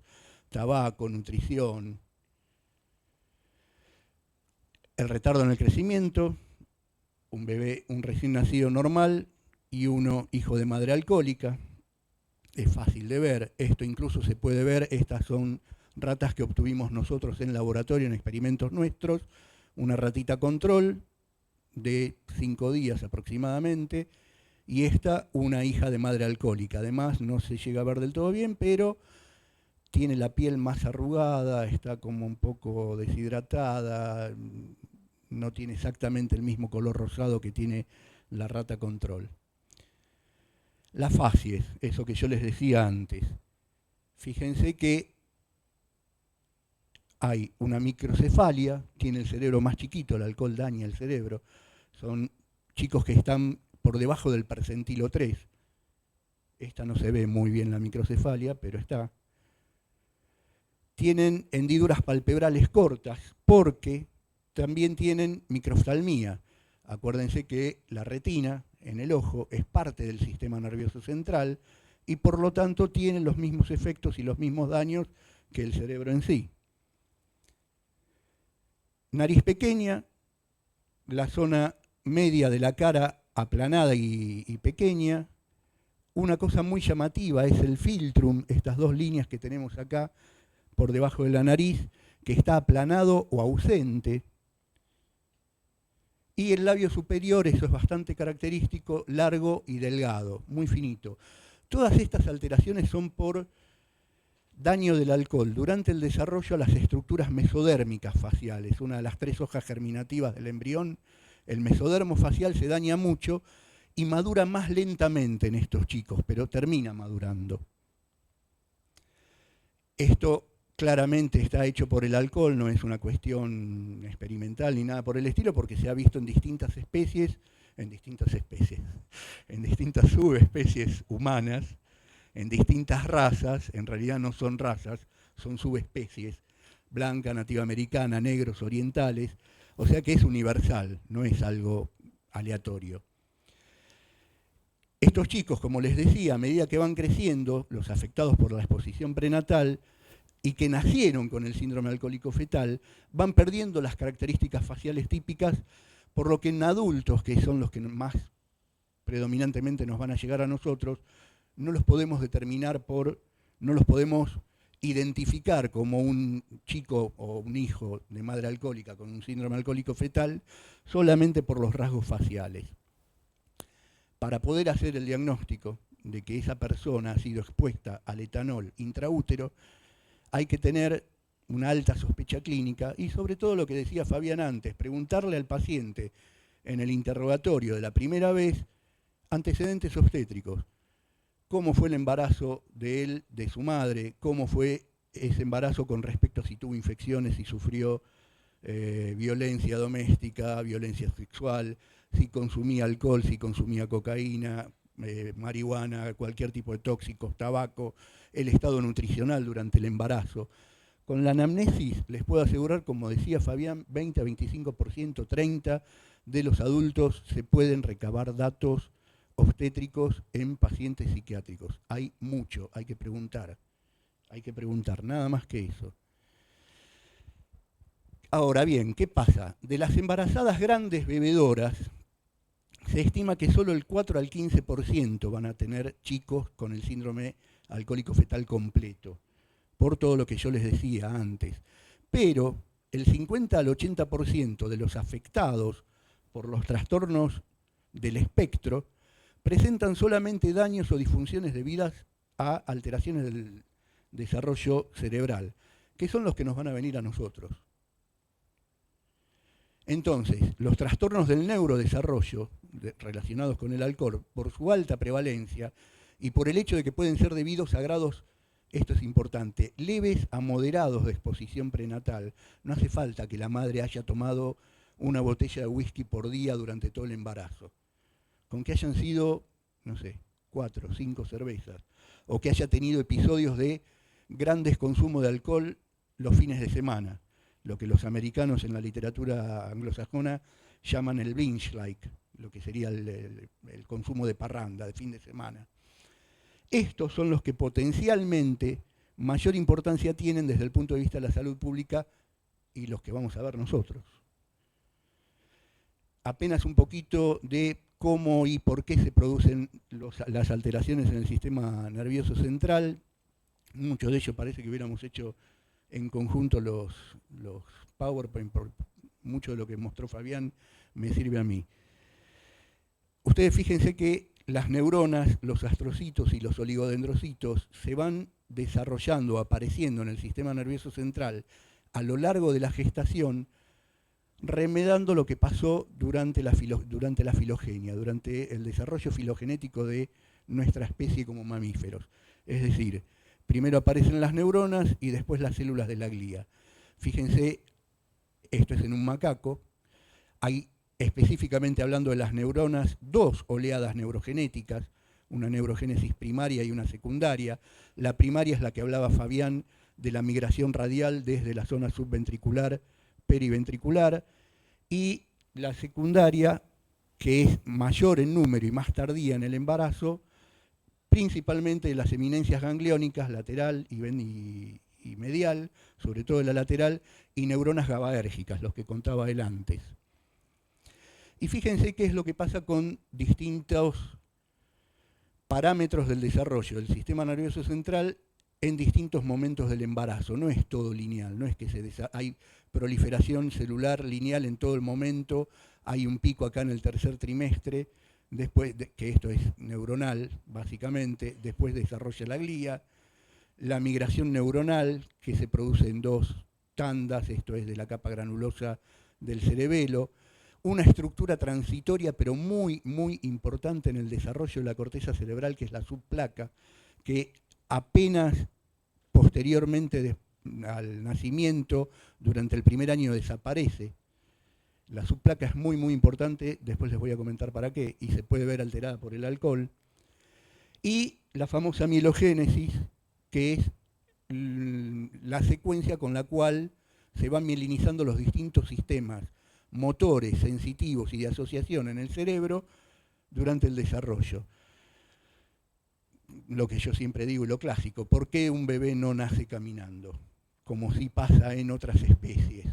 tabaco, nutrición. El retardo en el crecimiento, un bebé, un recién nacido normal y uno hijo de madre alcohólica. Es fácil de ver, esto incluso se puede ver, estas son ratas que obtuvimos nosotros en laboratorio, en experimentos nuestros, una ratita control de 5 días aproximadamente, y esta una hija de madre alcohólica. Además no se llega a ver del todo bien, pero tiene la piel más arrugada, está como un poco deshidratada, no tiene exactamente el mismo color rosado que tiene la rata control. Las facies, eso que yo les decía antes. Fíjense que hay una microcefalia, tiene el cerebro más chiquito, el alcohol daña el cerebro. Son chicos que están por debajo del percentilo 3. Esta no se ve muy bien la microcefalia, pero está. Tienen hendiduras palpebrales cortas porque también tienen microftalmía. Acuérdense que la retina en el ojo es parte del sistema nervioso central y por lo tanto tiene los mismos efectos y los mismos daños que el cerebro en sí. Nariz pequeña, la zona media de la cara aplanada y pequeña. Una cosa muy llamativa es el filtrum, estas 2 líneas que tenemos acá por debajo de la nariz, que está aplanado o ausente. Y el labio superior, eso es bastante característico, largo y delgado, muy finito. Todas estas alteraciones son por daño del alcohol durante el desarrollo a las estructuras mesodérmicas faciales, una de las 3 hojas germinativas del embrión. El mesodermo facial se daña mucho y madura más lentamente en estos chicos, pero termina madurando. Esto claramente está hecho por el alcohol, no es una cuestión experimental ni nada por el estilo, porque se ha visto en distintas especies, en distintas subespecies humanas, en distintas razas, en realidad no son razas, son subespecies, blanca, nativa americana, negros, orientales, o sea que es universal, no es algo aleatorio. Estos chicos, como les decía, a medida que van creciendo, los afectados por la exposición prenatal y que nacieron con el síndrome alcohólico fetal, van perdiendo las características faciales típicas, por lo que en adultos, que son los que más predominantemente nos van a llegar a nosotros, no los podemos determinar no los podemos identificar como un chico o un hijo de madre alcohólica con un síndrome alcohólico fetal solamente por los rasgos faciales. Para poder hacer el diagnóstico de que esa persona ha sido expuesta al etanol intraútero, hay que tener una alta sospecha clínica y sobre todo lo que decía Fabián antes, preguntarle al paciente en el interrogatorio de la primera vez antecedentes obstétricos. Cómo fue el embarazo de él, de su madre, cómo fue ese embarazo con respecto a si tuvo infecciones, si sufrió violencia doméstica, violencia sexual, si consumía alcohol, si consumía cocaína, marihuana, cualquier tipo de tóxicos, tabaco, el estado nutricional durante el embarazo. Con la anamnesis les puedo asegurar, como decía Fabián, 20 a 25%, 30% de los adultos se pueden recabar datos obstétricos en pacientes psiquiátricos. Hay mucho, hay que preguntar, nada más que eso. Ahora bien, ¿qué pasa? De las embarazadas grandes bebedoras, se estima que solo el 4 al 15% van a tener chicos con el síndrome alcohólico fetal completo, por todo lo que yo les decía antes. Pero el 50 al 80% de los afectados por los trastornos del espectro presentan solamente daños o disfunciones debidas a alteraciones del desarrollo cerebral, que son los que nos van a venir a nosotros. Entonces, los trastornos del neurodesarrollo relacionados con el alcohol, por su alta prevalencia y por el hecho de que pueden ser debidos a grados, esto es importante, leves a moderados de exposición prenatal, no hace falta que la madre haya tomado una botella de whisky por día durante todo el embarazo. Con que hayan sido, no sé, 4 o 5 cervezas, o que haya tenido episodios de grandes consumos de alcohol los fines de semana, lo que los americanos en la literatura anglosajona llaman el binge-like, lo que sería el consumo de parranda, de fin de semana. Estos son los que potencialmente mayor importancia tienen desde el punto de vista de la salud pública y los que vamos a ver nosotros. Apenas un poquito de cómo y por qué se producen las alteraciones en el sistema nervioso central. Mucho de ello parece que hubiéramos hecho en conjunto los PowerPoint, por mucho de lo que mostró Fabián me sirve a mí. Ustedes fíjense que las neuronas, los astrocitos y los oligodendrocitos se van desarrollando, apareciendo en el sistema nervioso central a lo largo de la gestación, remedando lo que pasó durante la filogenia, durante el desarrollo filogenético de nuestra especie como mamíferos. Es decir, primero aparecen las neuronas y después las células de la glía. Fíjense, esto es en un macaco, hay específicamente hablando de las neuronas, 2 oleadas neurogenéticas, una neurogénesis primaria y una secundaria. La primaria es la que hablaba Fabián de la migración radial desde la zona subventricular, periventricular, y la secundaria, que es mayor en número y más tardía en el embarazo, principalmente de las eminencias gangliónicas, lateral y medial, sobre todo de la lateral, y neuronas GABAérgicas, los que contaba él antes. Y fíjense qué es lo que pasa con distintos parámetros del desarrollo del sistema nervioso central en distintos momentos del embarazo. No es todo lineal, no es que hay proliferación celular lineal en todo el momento, hay un pico acá en el tercer trimestre, después que esto es neuronal, básicamente, después desarrolla la glía, la migración neuronal, que se produce en 2 tandas, esto es de la capa granulosa del cerebelo, una estructura transitoria pero muy, muy importante en el desarrollo de la corteza cerebral, que es la subplaca, que apenas posteriormente al nacimiento, durante el primer año desaparece. La subplaca es muy, muy importante, después les voy a comentar para qué, y se puede ver alterada por el alcohol. Y la famosa mielogénesis, que es la secuencia con la cual se van mielinizando los distintos sistemas motores, sensitivos y de asociación en el cerebro durante el desarrollo. Lo que yo siempre digo y lo clásico, ¿por qué un bebé no nace caminando? Como sí pasa en otras especies.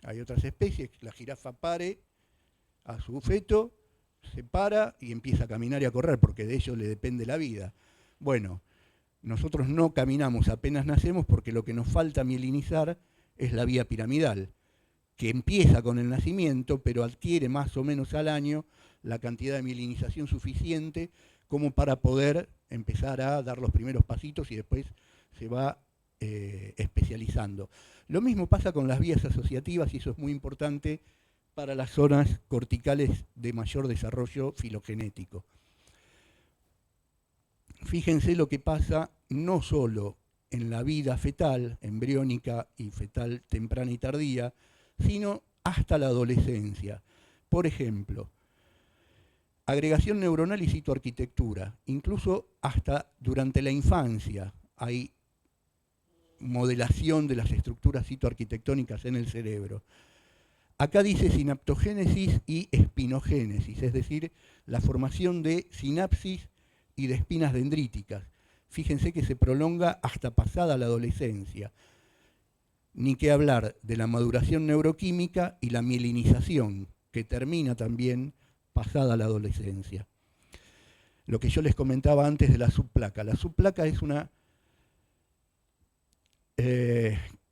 Hay otras especies, la jirafa pare a su feto, se para y empieza a caminar y a correr, porque de ello le depende la vida. Bueno, nosotros no caminamos apenas nacemos porque lo que nos falta mielinizar es la vía piramidal, que empieza con el nacimiento, pero adquiere más o menos al año la cantidad de mielinización suficiente como para poder empezar a dar los primeros pasitos y después se va especializando. Lo mismo pasa con las vías asociativas y eso es muy importante para las zonas corticales de mayor desarrollo filogenético. Fíjense lo que pasa no solo en la vida fetal, embriónica y fetal temprana y tardía, sino hasta la adolescencia. Por ejemplo, agregación neuronal y citoarquitectura. Incluso hasta durante la infancia hay modelación de las estructuras citoarquitectónicas en el cerebro. Acá dice sinaptogénesis y espinogénesis, es decir, la formación de sinapsis y de espinas dendríticas. Fíjense que se prolonga hasta pasada la adolescencia. Ni que hablar de la maduración neuroquímica y la mielinización, que termina también pasada la adolescencia. Lo que yo les comentaba antes de la subplaca. La subplaca es una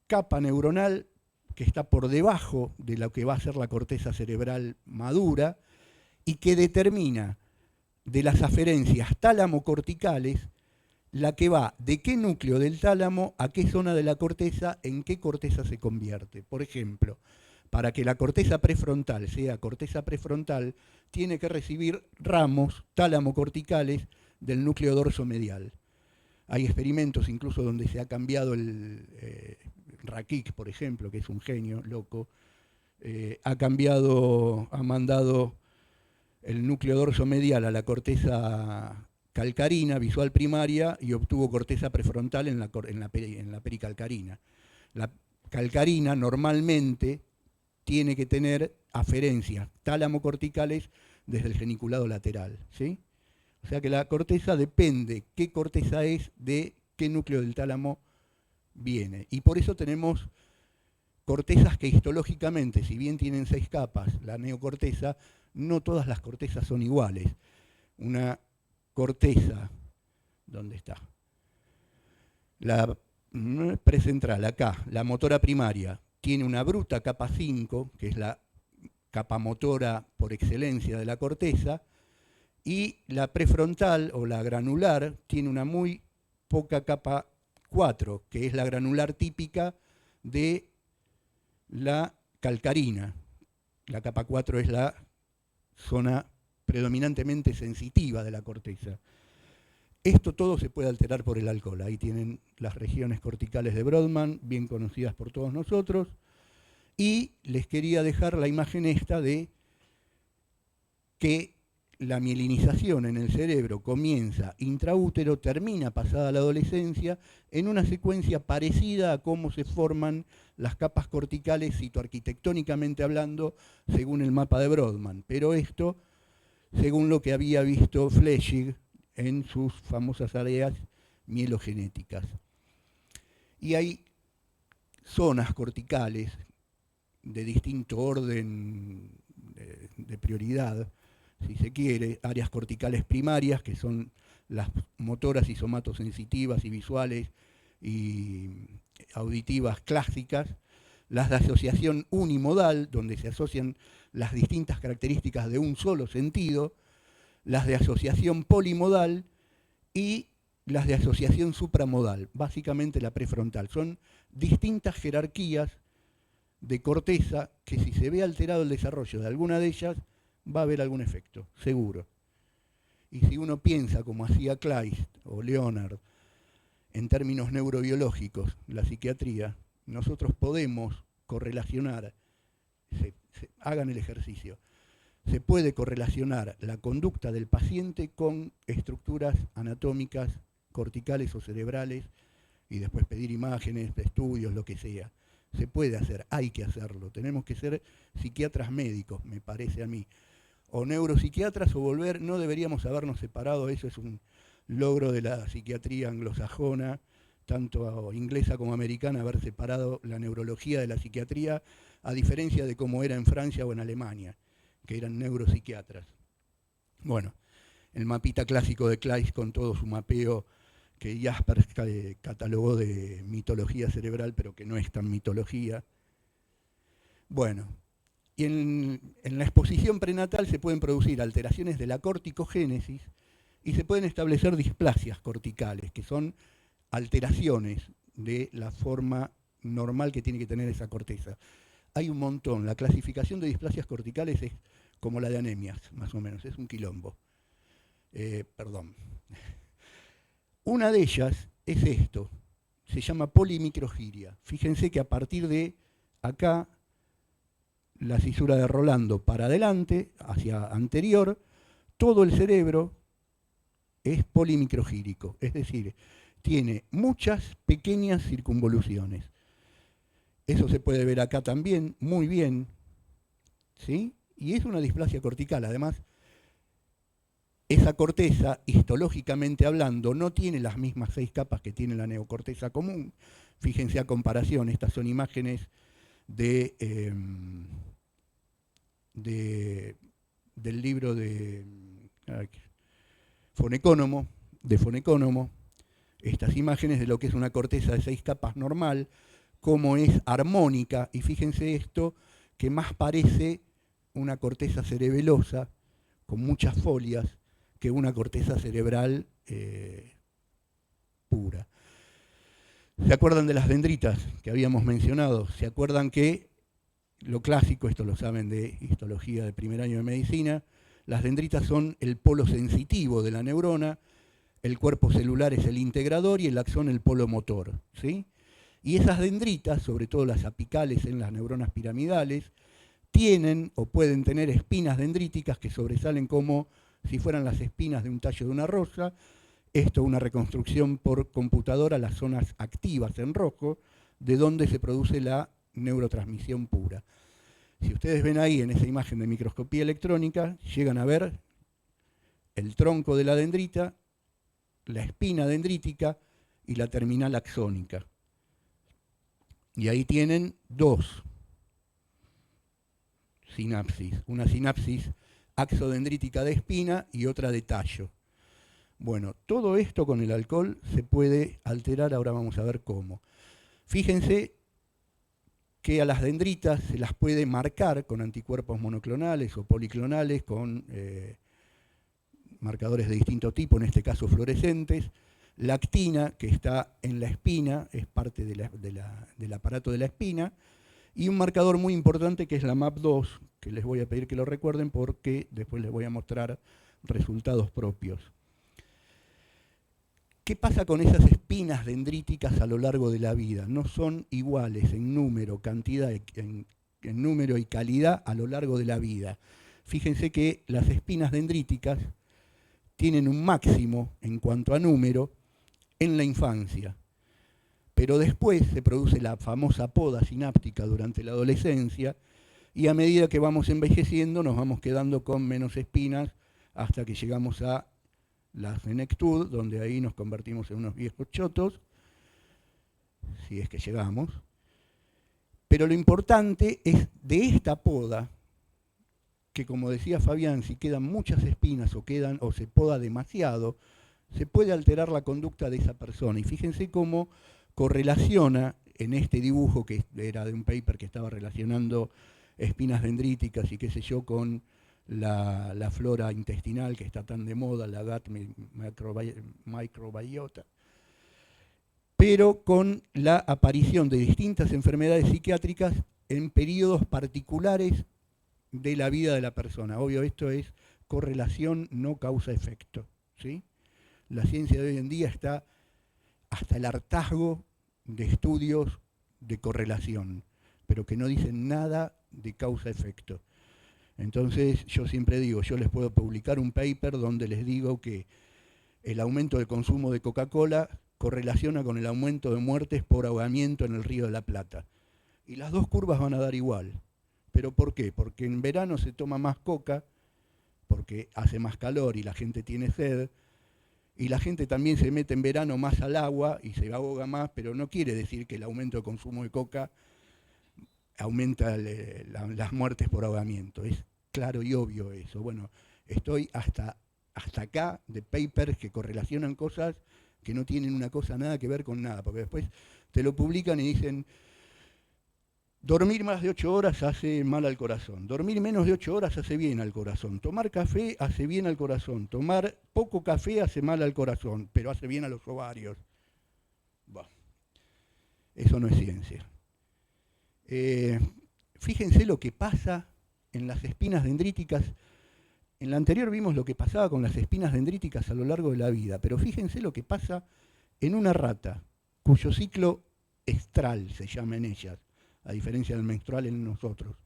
capa neuronal que está por debajo de lo que va a ser la corteza cerebral madura y que determina de las aferencias tálamo-corticales la que va de qué núcleo del tálamo a qué zona de la corteza, en qué corteza se convierte. Por ejemplo, para que la corteza prefrontal sea corteza prefrontal, tiene que recibir ramos tálamo-corticales del núcleo dorsomedial. Hay experimentos incluso donde se ha cambiado el Rakik, por ejemplo, que es un genio loco, ha mandado el núcleo dorsomedial a la corteza calcarina, visual primaria, y obtuvo corteza prefrontal en la pericalcarina. La calcarina normalmente tiene que tener aferencias tálamo-corticales desde el geniculado lateral, ¿sí? O sea que la corteza depende qué corteza es de qué núcleo del tálamo viene. Y por eso tenemos cortezas que histológicamente, si bien tienen 6 capas, la neocorteza, no todas las cortezas son iguales. Una corteza, ¿dónde está? La precentral, acá, la motora primaria, tiene una bruta capa 5, que es la capa motora por excelencia de la corteza, y la prefrontal o la granular tiene una muy poca capa 4, que es la granular típica de la calcarina. La capa 4 es la zona predominantemente sensitiva de la corteza. Esto todo se puede alterar por el alcohol. Ahí tienen las regiones corticales de Brodmann, bien conocidas por todos nosotros. Y les quería dejar la imagen esta de que la mielinización en el cerebro comienza intraútero, termina pasada la adolescencia, en una secuencia parecida a cómo se forman las capas corticales citoarquitectónicamente hablando, según el mapa de Brodmann. Pero esto, según lo que había visto Flechsig en sus famosas áreas mielogenéticas. Y hay zonas corticales de distinto orden de prioridad, si se quiere, áreas corticales primarias, que son las motoras y somatosensitivas y visuales y auditivas clásicas, las de asociación unimodal, donde se asocian las distintas características de un solo sentido, las de asociación polimodal y las de asociación supramodal, básicamente la prefrontal. Son distintas jerarquías de corteza que si se ve alterado el desarrollo de alguna de ellas, va a haber algún efecto, seguro. Y si uno piensa, como hacía Kleist o Leonard, en términos neurobiológicos, la psiquiatría, nosotros podemos correlacionar, hagan el ejercicio, se puede correlacionar la conducta del paciente con estructuras anatómicas, corticales o cerebrales, y después pedir imágenes, estudios, lo que sea. Se puede hacer, hay que hacerlo. Tenemos que ser psiquiatras médicos, me parece a mí. O neuropsiquiatras o volver, no deberíamos habernos separado, eso es un logro de la psiquiatría anglosajona, tanto inglesa como americana, haber separado la neurología de la psiquiatría, a diferencia de cómo era en Francia o en Alemania, que eran neuropsiquiatras. Bueno, el mapita clásico de Kleist con todo su mapeo que Jaspers catalogó de mitología cerebral, pero que no es tan mitología. Bueno, y en la exposición prenatal se pueden producir alteraciones de la corticogénesis y se pueden establecer displasias corticales, que son alteraciones de la forma normal que tiene que tener esa corteza. Hay un montón. La clasificación de displasias corticales es como la de anemias, más o menos, es un quilombo. Perdón. Una de ellas es esto, se llama polimicrogiria. Fíjense que a partir de acá, la cisura de Rolando para adelante, hacia anterior, todo el cerebro es polimicrogírico, es decir, tiene muchas pequeñas circunvoluciones. Eso se puede ver acá también, muy bien, ¿sí? Y es una displasia cortical, además. Esa corteza, histológicamente hablando, no tiene las mismas 6 capas que tiene la neocorteza común. Fíjense a comparación, estas son imágenes del libro de Fonecónomo, estas imágenes de lo que es una corteza de 6 capas normal, cómo es armónica, y fíjense esto, que más parece una corteza cerebelosa, con muchas folias, que una corteza cerebral pura. ¿Se acuerdan de las dendritas que habíamos mencionado? ¿Se acuerdan que lo clásico, esto lo saben de histología de primer año de medicina, las dendritas son el polo sensitivo de la neurona, el cuerpo celular es el integrador y el axón el polo motor, ¿sí? Y esas dendritas, sobre todo las apicales en las neuronas piramidales, tienen o pueden tener espinas dendríticas que sobresalen como si fueran las espinas de un tallo de una rosa. Esto una reconstrucción por computadora, las zonas activas en rojo, de donde se produce la neurotransmisión pura. Si ustedes ven ahí en esa imagen de microscopía electrónica, llegan a ver el tronco de la dendrita, la espina dendrítica y la terminal axónica. Y ahí tienen 2 sinapsis, una sinapsis axodendrítica de espina y otra de tallo. Bueno, todo esto con el alcohol se puede alterar, ahora vamos a ver cómo. Fíjense que a las dendritas se las puede marcar con anticuerpos monoclonales o policlonales, con marcadores de distinto tipo, en este caso fluorescentes. La actina, que está en la espina, es parte del aparato de la espina, y un marcador muy importante que es la MAP2, que les voy a pedir que lo recuerden porque después les voy a mostrar resultados propios. ¿Qué pasa con esas espinas dendríticas a lo largo de la vida? No son iguales en número, cantidad, en número y calidad a lo largo de la vida. Fíjense que las espinas dendríticas tienen un máximo en cuanto a número en la infancia. Pero después se produce la famosa poda sináptica durante la adolescencia y a medida que vamos envejeciendo nos vamos quedando con menos espinas hasta que llegamos a la senectud, donde ahí nos convertimos en unos viejos chotos, si es que llegamos. Pero lo importante es de esta poda, que como decía Fabián, si quedan muchas espinas o se poda demasiado, se puede alterar la conducta de esa persona. Y fíjense cómo correlaciona en este dibujo, que era de un paper que estaba relacionando espinas dendríticas y qué sé yo, con la flora intestinal que está tan de moda, la gut microbiota, pero con la aparición de distintas enfermedades psiquiátricas en periodos particulares de la vida de la persona. Obvio, esto es correlación, no causa-efecto, ¿sí? La ciencia de hoy en día está hasta el hartazgo de estudios de correlación, pero que no dicen nada de causa-efecto. Entonces yo siempre digo, yo les puedo publicar un paper donde les digo que el aumento del consumo de Coca-Cola correlaciona con el aumento de muertes por ahogamiento en el Río de la Plata. Y las dos curvas van a dar igual. ¿Pero por qué? Porque en verano se toma más coca, porque hace más calor y la gente tiene sed, y la gente también se mete en verano más al agua y se ahoga más, pero no quiere decir que el aumento de consumo de coca aumenta las muertes por ahogamiento. Es claro y obvio eso. Bueno, estoy hasta acá de papers que correlacionan cosas que no tienen una cosa nada que ver con nada, porque después te lo publican y dicen, dormir más de 8 horas hace mal al corazón, dormir menos de 8 horas hace bien al corazón, tomar café hace bien al corazón, tomar poco café hace mal al corazón, pero hace bien a los ovarios. Bah, eso no es ciencia. Fíjense lo que pasa en las espinas dendríticas. En la anterior vimos lo que pasaba con las espinas dendríticas a lo largo de la vida, pero fíjense lo que pasa en una rata, cuyo ciclo estral se llama en ellas, a diferencia del menstrual en nosotros.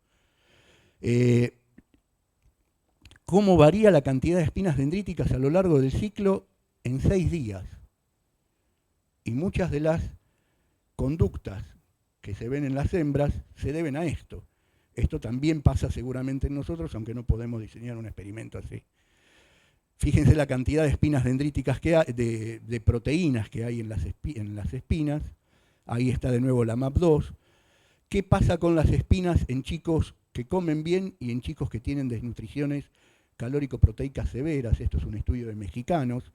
¿Cómo varía la cantidad de espinas dendríticas a lo largo del ciclo en 6 días? Y muchas de las conductas que se ven en las hembras se deben a esto. Esto también pasa seguramente en nosotros, aunque no podemos diseñar un experimento así. Fíjense la cantidad de espinas dendríticas que hay, de proteínas que hay en las espinas. Ahí está de nuevo la MAP2. ¿Qué pasa con las espinas en chicos que comen bien y en chicos que tienen desnutriciones calórico-proteicas severas? Esto es un estudio de mexicanos.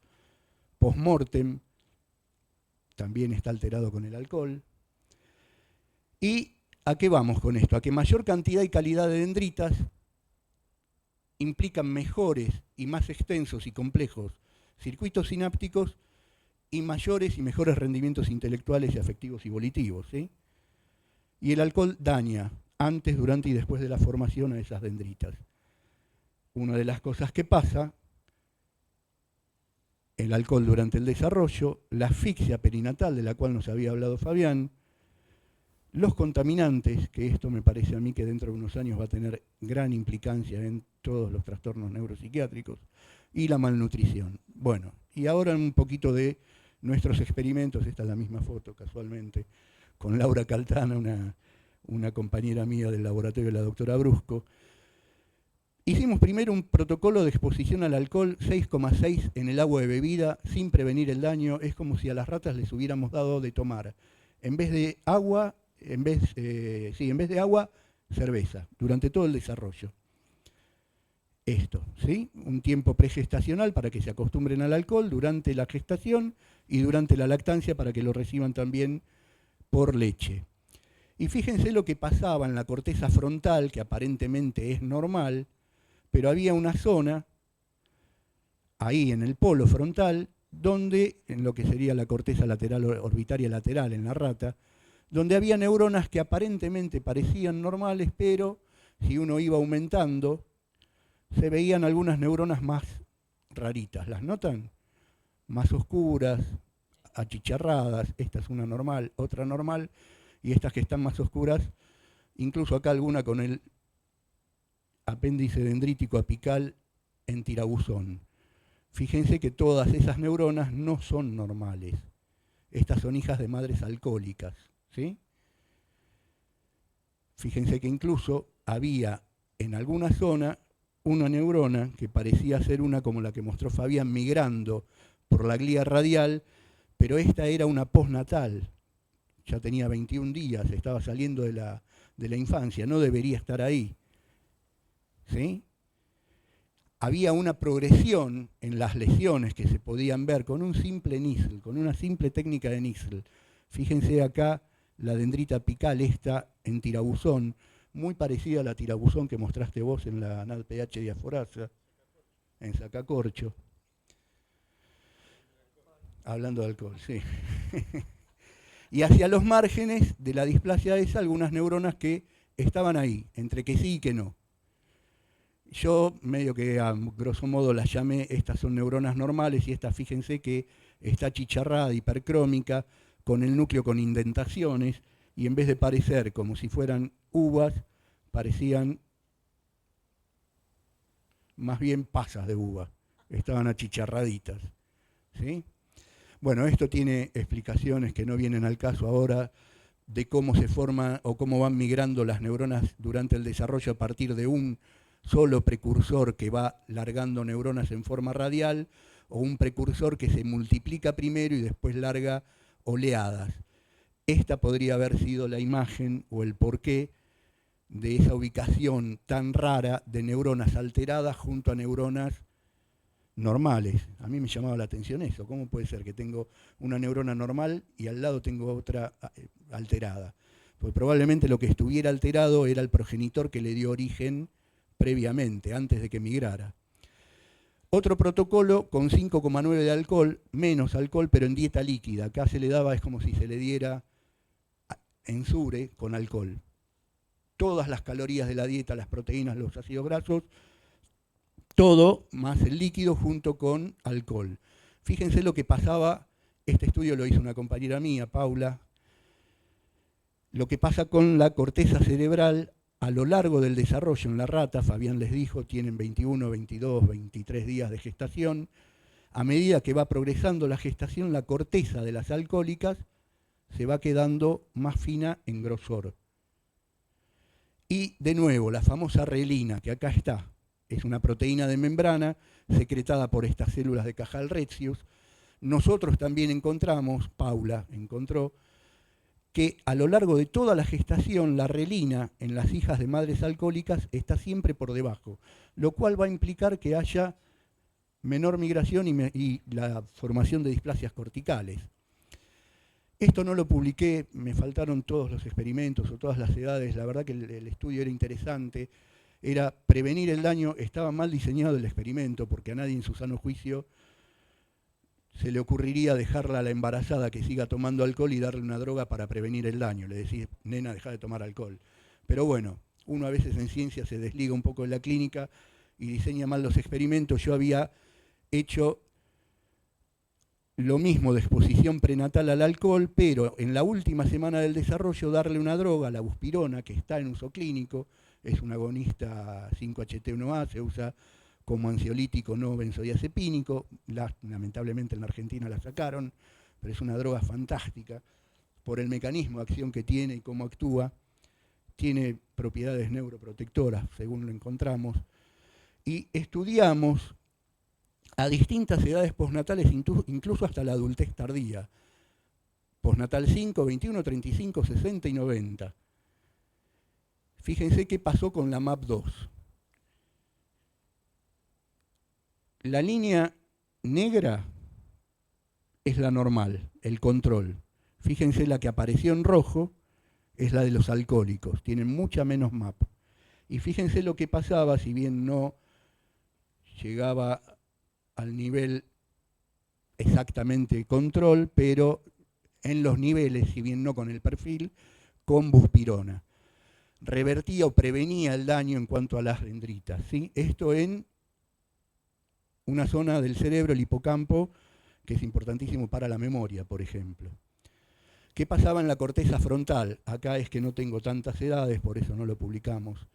Post-mortem, también está alterado con el alcohol. ¿Y a qué vamos con esto? A que mayor cantidad y calidad de dendritas implican mejores y más extensos y complejos circuitos sinápticos y mayores y mejores rendimientos intelectuales y afectivos y volitivos, ¿sí? Y el alcohol daña antes, durante y después de la formación a esas dendritas. Una de las cosas que pasa, el alcohol durante el desarrollo, la asfixia perinatal de la cual nos había hablado Fabián, los contaminantes, que esto me parece a mí que dentro de unos años va a tener gran implicancia en todos los trastornos neuropsiquiátricos, y la malnutrición. Bueno, y ahora un poquito de nuestros experimentos, esta es la misma foto casualmente, con Laura Caltana, una compañera mía del laboratorio de la doctora Brusco. Hicimos primero un protocolo de exposición al alcohol 6,6 en el agua de bebida sin prevenir el daño. Es como si a las ratas les hubiéramos dado de tomar, en vez de agua, en vez de agua, cerveza, durante todo el desarrollo. Esto, ¿sí? Un tiempo pregestacional para que se acostumbren al alcohol, durante la gestación y durante la lactancia para que lo reciban también por leche. Y fíjense lo que pasaba en la corteza frontal, que aparentemente es normal, pero había una zona, ahí en el polo frontal, donde, en lo que sería la corteza lateral orbitaria lateral en la rata, donde había neuronas que aparentemente parecían normales, pero si uno iba aumentando, se veían algunas neuronas más raritas. ¿Las notan? Más oscuras, achicharradas. Esta es una normal, otra normal, y estas que están más oscuras, incluso acá alguna con el apéndice dendrítico apical en tirabuzón. Fíjense que todas esas neuronas no son normales. Estas son hijas de madres alcohólicas, ¿sí? Fíjense que incluso había en alguna zona una neurona que parecía ser una como la que mostró Fabián migrando por la glía radial, pero esta era una postnatal. Ya tenía 21 días, estaba saliendo de la infancia, no debería estar ahí, ¿sí? Había una progresión en las lesiones que se podían ver con un simple Nissl, con una simple técnica de Nissl. Fíjense acá la dendrita apical esta en tirabuzón, muy parecida a la tirabuzón que mostraste vos en la NADPH diaforasa, en sacacorcho. Hablando de alcohol, sí. Y hacia los márgenes de la displasia esa, algunas neuronas que estaban ahí, entre que sí y que no. Yo medio que a grosso modo las llamé, estas son neuronas normales y estas fíjense que está achicharrada, hipercrómica, con el núcleo con indentaciones, y en vez de parecer como si fueran uvas, parecían más bien pasas de uva, estaban achicharraditas, ¿sí? Bueno, esto tiene explicaciones que no vienen al caso ahora de cómo se forman o cómo van migrando las neuronas durante el desarrollo a partir de un solo precursor que va largando neuronas en forma radial, o un precursor que se multiplica primero y después larga oleadas. Esta podría haber sido la imagen o el porqué de esa ubicación tan rara de neuronas alteradas junto a neuronas normales. A mí me llamaba la atención eso. ¿Cómo puede ser que tengo una neurona normal y al lado tengo otra alterada? Pues probablemente lo que estuviera alterado era el progenitor que le dio origen previamente, antes de que migrara. Otro protocolo con 5,9 de alcohol, menos alcohol, pero en dieta líquida. Acá se le daba, es como si se le diera ensure con alcohol. Todas las calorías de la dieta, las proteínas, los ácidos grasos, todo más el líquido junto con alcohol. Fíjense lo que pasaba, este estudio lo hizo una compañera mía, Paula, lo que pasa con la corteza cerebral a lo largo del desarrollo en la rata. Fabián les dijo, tienen 21, 22, 23 días de gestación. A medida que va progresando la gestación, la corteza de las alcohólicas se va quedando más fina en grosor. Y de nuevo, la famosa relina, que acá está, es una proteína de membrana secretada por estas células de Cajal-Retzius. Nosotros también encontramos, Paula encontró, que a lo largo de toda la gestación la relina en las hijas de madres alcohólicas está siempre por debajo, lo cual va a implicar que haya menor migración y la formación de displasias corticales. Esto no lo publiqué, me faltaron todos los experimentos o todas las edades, la verdad que el estudio era interesante, era prevenir el daño. Estaba mal diseñado el experimento porque a nadie en su sano juicio se le ocurriría dejarla a la embarazada que siga tomando alcohol y darle una droga para prevenir el daño. Le decís, nena, deja de tomar alcohol. Pero bueno, uno a veces en ciencia se desliga un poco de la clínica y diseña mal los experimentos. Yo había hecho lo mismo de exposición prenatal al alcohol, pero en la última semana del desarrollo darle una droga, la buspirona, que está en uso clínico, es un agonista 5-HT1A, se usa como ansiolítico no benzodiazepínico, lamentablemente en la Argentina la sacaron, pero es una droga fantástica por el mecanismo de acción que tiene y cómo actúa. Tiene propiedades neuroprotectoras, según lo encontramos, y estudiamos a distintas edades postnatales, incluso hasta la adultez tardía. Postnatal 5, 21, 35, 60 y 90. Fíjense qué pasó con la MAP2. La línea negra es la normal, el control. Fíjense, la que apareció en rojo es la de los alcohólicos, tienen mucha menos MAP. Y fíjense lo que pasaba, si bien no llegaba al nivel exactamente control, pero en los niveles, si bien no con el perfil, con buspirona. Revertía o prevenía el daño en cuanto a las dendritas, ¿sí? Esto en una zona del cerebro, el hipocampo, que es importantísimo para la memoria, por ejemplo. ¿Qué pasaba en la corteza frontal? Acá es que no tengo tantas edades, por eso no lo publicamos.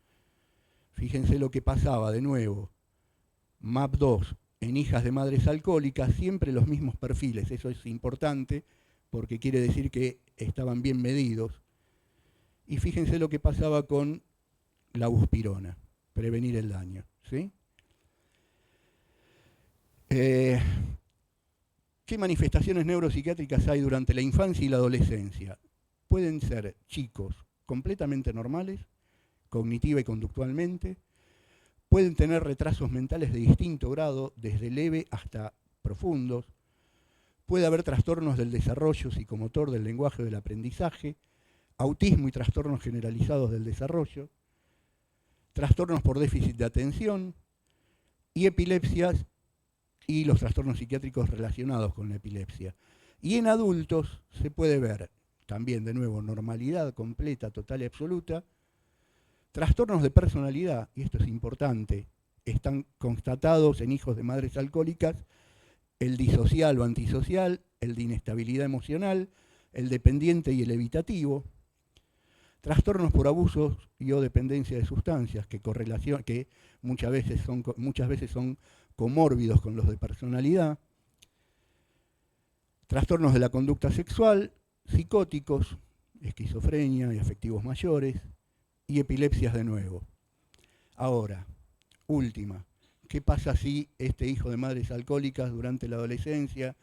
Fíjense lo que pasaba, de nuevo, MAP2 en hijas de madres alcohólicas, siempre los mismos perfiles. Eso es importante porque quiere decir que estaban bien medidos. Y fíjense lo que pasaba con la buspirona, prevenir el daño, ¿sí? ¿Qué manifestaciones neuropsiquiátricas hay durante la infancia y la adolescencia? Pueden ser chicos completamente normales, cognitiva y conductualmente. Pueden tener retrasos mentales de distinto grado, desde leve hasta profundos. Puede haber trastornos del desarrollo psicomotor, del lenguaje o del aprendizaje, autismo y trastornos generalizados del desarrollo, trastornos por déficit de atención y epilepsias y los trastornos psiquiátricos relacionados con la epilepsia. Y en adultos se puede ver también, de nuevo, normalidad completa, total y absoluta. Trastornos de personalidad, y esto es importante, están constatados en hijos de madres alcohólicas el disocial o antisocial, el de inestabilidad emocional, el dependiente y el evitativo, trastornos por abusos y o dependencia de sustancias que muchas veces son comórbidos con los de personalidad, trastornos de la conducta sexual, psicóticos, esquizofrenia y afectivos mayores, y epilepsias de nuevo. Ahora, última, ¿qué pasa si este hijo de madres alcohólicas durante la adolescencia,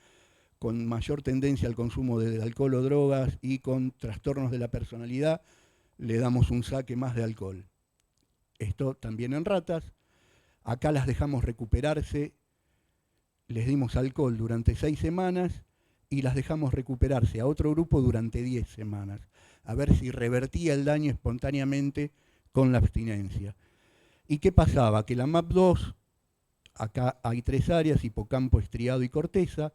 con mayor tendencia al consumo de alcohol o drogas y con trastornos de la personalidad, le damos un saque más de alcohol? Esto también en ratas. Acá las dejamos recuperarse, les dimos alcohol durante 6 semanas y las dejamos recuperarse a otro grupo durante 10 semanas, a ver si revertía el daño espontáneamente con la abstinencia. ¿Y qué pasaba? Que la MAP2, acá hay 3 áreas, hipocampo, estriado y corteza,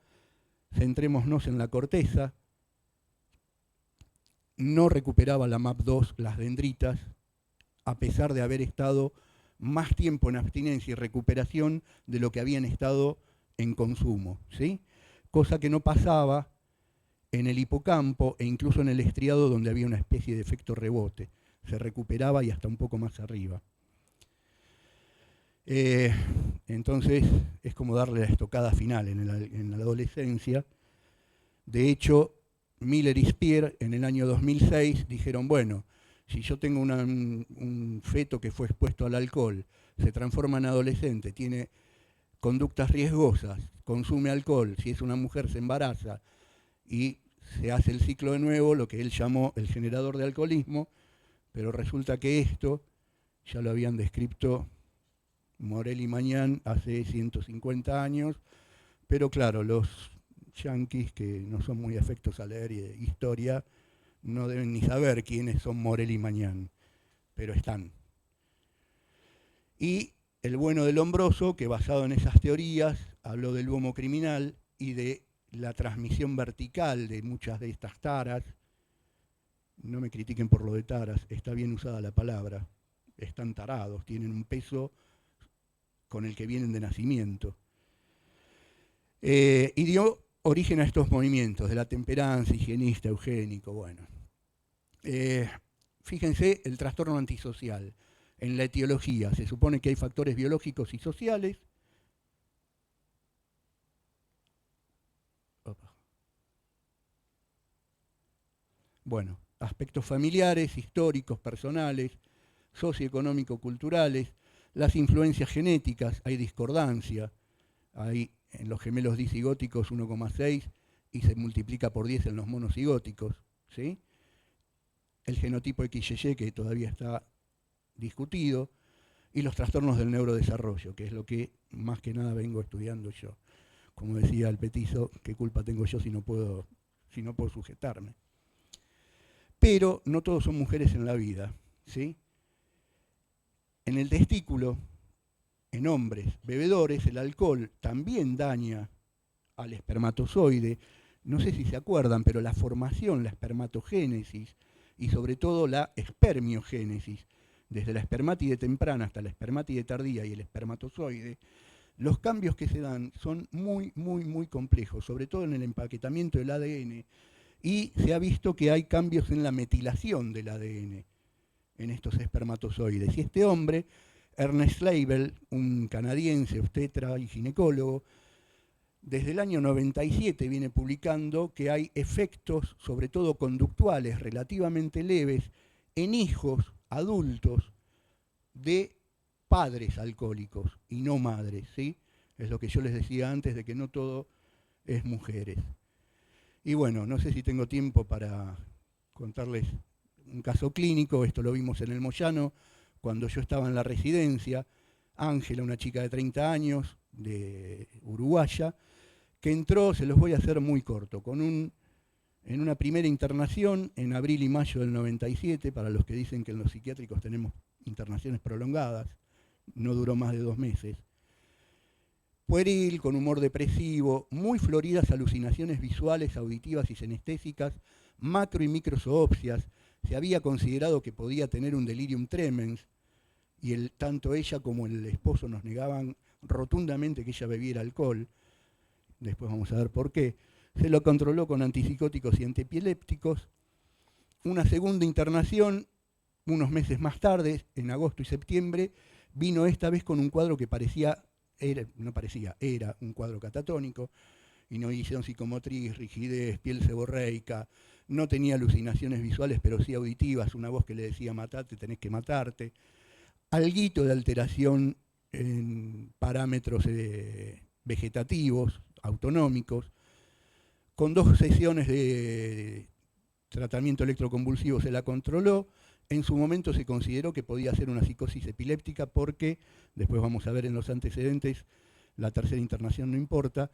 centrémonos en la corteza, no recuperaba la MAP2 las dendritas, a pesar de haber estado más tiempo en abstinencia y recuperación de lo que habían estado en consumo, ¿sí? Cosa que no pasaba en el hipocampo e incluso en el estriado, donde había una especie de efecto rebote. Se recuperaba y hasta un poco más arriba. Entonces es como darle la estocada final en la adolescencia. De hecho, Miller y Speer en el año 2006 dijeron, bueno, si yo tengo un feto que fue expuesto al alcohol, se transforma en adolescente, tiene conductas riesgosas, consume alcohol, si es una mujer se embaraza y se hace el ciclo de nuevo, lo que él llamó el generador de alcoholismo, pero resulta que esto ya lo habían descrito Morel y Mañán hace 150 años, pero claro, los yanquis que no son muy afectos a leer historia no deben ni saber quiénes son Morel y Mañán, pero están. Y el bueno de Lombroso, que basado en esas teorías, habló del humo criminal y de la transmisión vertical de muchas de estas taras. No me critiquen por lo de taras, está bien usada la palabra. Están tarados, tienen un peso con el que vienen de nacimiento. Y dio origen a estos movimientos de la temperancia, higienista, eugénico, bueno. Fíjense el trastorno antisocial. En la etiología se supone que hay factores biológicos y sociales. Bueno, aspectos familiares, históricos, personales, socioeconómico-culturales, las influencias genéticas, hay discordancia, hay en los gemelos disigóticos 1,6 y se multiplica por 10 en los monocigóticos, ¿sí? El genotipo XY, que todavía está discutido, y los trastornos del neurodesarrollo, que es lo que más que nada vengo estudiando yo. Como decía el petizo, ¿qué culpa tengo yo si no puedo sujetarme? Pero no todos son mujeres en la vida, ¿sí? En el testículo, en hombres bebedores, el alcohol también daña al espermatozoide. No sé si se acuerdan, pero la formación, la espermatogénesis y sobre todo la espermiogénesis, desde la espermátide temprana hasta la espermátide tardía y el espermatozoide, los cambios que se dan son muy, muy, muy complejos, sobre todo en el empaquetamiento del ADN, y se ha visto que hay cambios en la metilación del ADN en estos espermatozoides. Y este hombre, Ernest Leibel, un canadiense obstetra y ginecólogo, desde el año 97 viene publicando que hay efectos, sobre todo conductuales, relativamente leves, en hijos adultos de padres alcohólicos y no madres, ¿sí? Es lo que yo les decía antes de que no todo es mujeres. Y bueno, no sé si tengo tiempo para contarles un caso clínico, esto lo vimos en el Moyano, cuando yo estaba en la residencia, Ángela, una chica de 30 años, de uruguaya, que entró, se los voy a hacer muy corto, en una primera internación en abril y mayo del 97, para los que dicen que en los psiquiátricos tenemos internaciones prolongadas, no duró más de 2 meses. Pueril, con humor depresivo, muy floridas alucinaciones visuales, auditivas y senestésicas, macro y microzoopsias. Se había considerado que podía tener un delirium tremens y tanto ella como el esposo nos negaban rotundamente que ella bebiera alcohol. después vamos a ver por qué. Se lo controló con antipsicóticos y antiepilépticos. Una segunda internación, unos meses más tarde, en agosto y septiembre, vino esta vez con un cuadro que era un cuadro catatónico, inhibición psicomotriz, rigidez, piel seborreica, no tenía alucinaciones visuales, pero sí auditivas, una voz que le decía matate, tenés que matarte, alguito de alteración en parámetros vegetativos, autonómicos, con 2 sesiones de tratamiento electroconvulsivo se la controló. En su momento se consideró que podía ser una psicosis epiléptica porque, después vamos a ver en los antecedentes, la tercera internación no importa,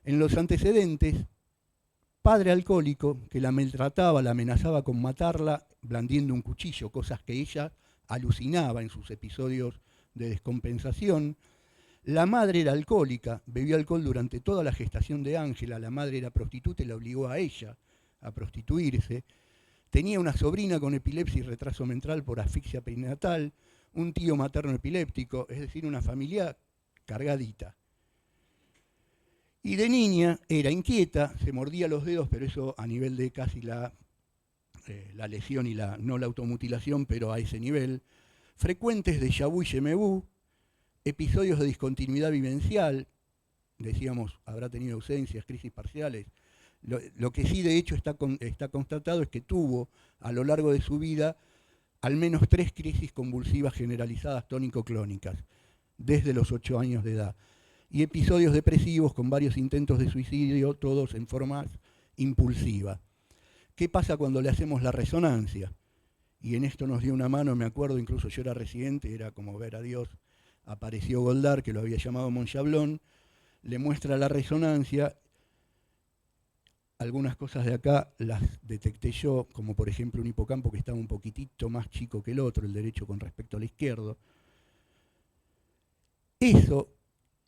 en los antecedentes, padre alcohólico que la maltrataba, la amenazaba con matarla blandiendo un cuchillo, cosas que ella alucinaba en sus episodios de descompensación. La madre era alcohólica, bebió alcohol durante toda la gestación de Ángela, la madre era prostituta y la obligó a ella a prostituirse. Tenía una sobrina con epilepsia y retraso mental por asfixia perinatal, un tío materno epiléptico, es decir, una familia cargadita. Y de niña era inquieta, se mordía los dedos, pero eso a nivel de casi la lesión y no la automutilación, pero a ese nivel. Frecuentes déjà vu y jamais vu, episodios de discontinuidad vivencial, decíamos, habrá tenido ausencias, crisis parciales. Lo que sí de hecho está constatado es que tuvo a lo largo de su vida al menos 3 crisis convulsivas generalizadas tónico-clónicas, desde los 8 años de edad. Y episodios depresivos con varios intentos de suicidio, todos en forma impulsiva. ¿Qué pasa cuando le hacemos la resonancia? Y en esto nos dio una mano, me acuerdo, incluso yo era residente, era como ver a Dios. Apareció Goldar, que lo había llamado Monchablón, le muestra la resonancia. Algunas cosas de acá las detecté yo, como por ejemplo un hipocampo que estaba un poquitito más chico que el otro, el derecho con respecto al izquierdo. Eso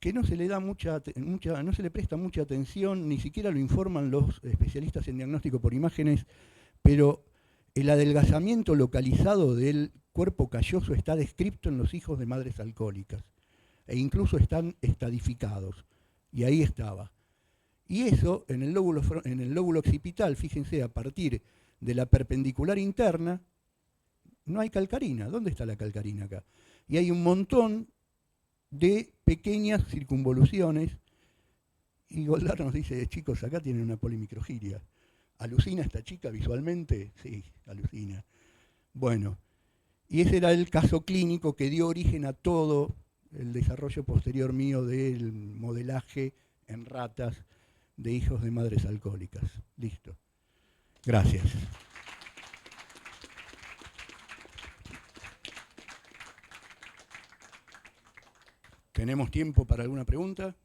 que no se le da no se le presta mucha atención, ni siquiera lo informan los especialistas en diagnóstico por imágenes, pero el adelgazamiento localizado del cuerpo calloso está descrito en los hijos de madres alcohólicas, e incluso están estadificados, y ahí estaba. Y eso, en el lóbulo occipital, fíjense, a partir de la perpendicular interna, no hay calcarina. ¿Dónde está la calcarina acá? Y hay un montón de pequeñas circunvoluciones, y Goldar nos dice, chicos, acá tienen una polimicrogiria. ¿Alucina esta chica visualmente? Sí, alucina. Bueno, y ese era el caso clínico que dio origen a todo el desarrollo posterior mío del modelaje en ratas de hijos de madres alcohólicas. Listo. Gracias. ¿Tenemos tiempo para alguna pregunta?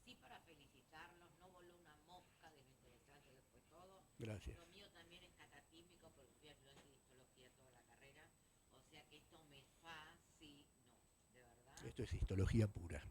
Sí, para felicitarlos. No voló una mosca de lo interesante que fue todo. Gracias. Lo mío también es catatípico porque fui ayudante de histología toda la carrera. O sea que esto me fascinó, de verdad. Esto es histología pura.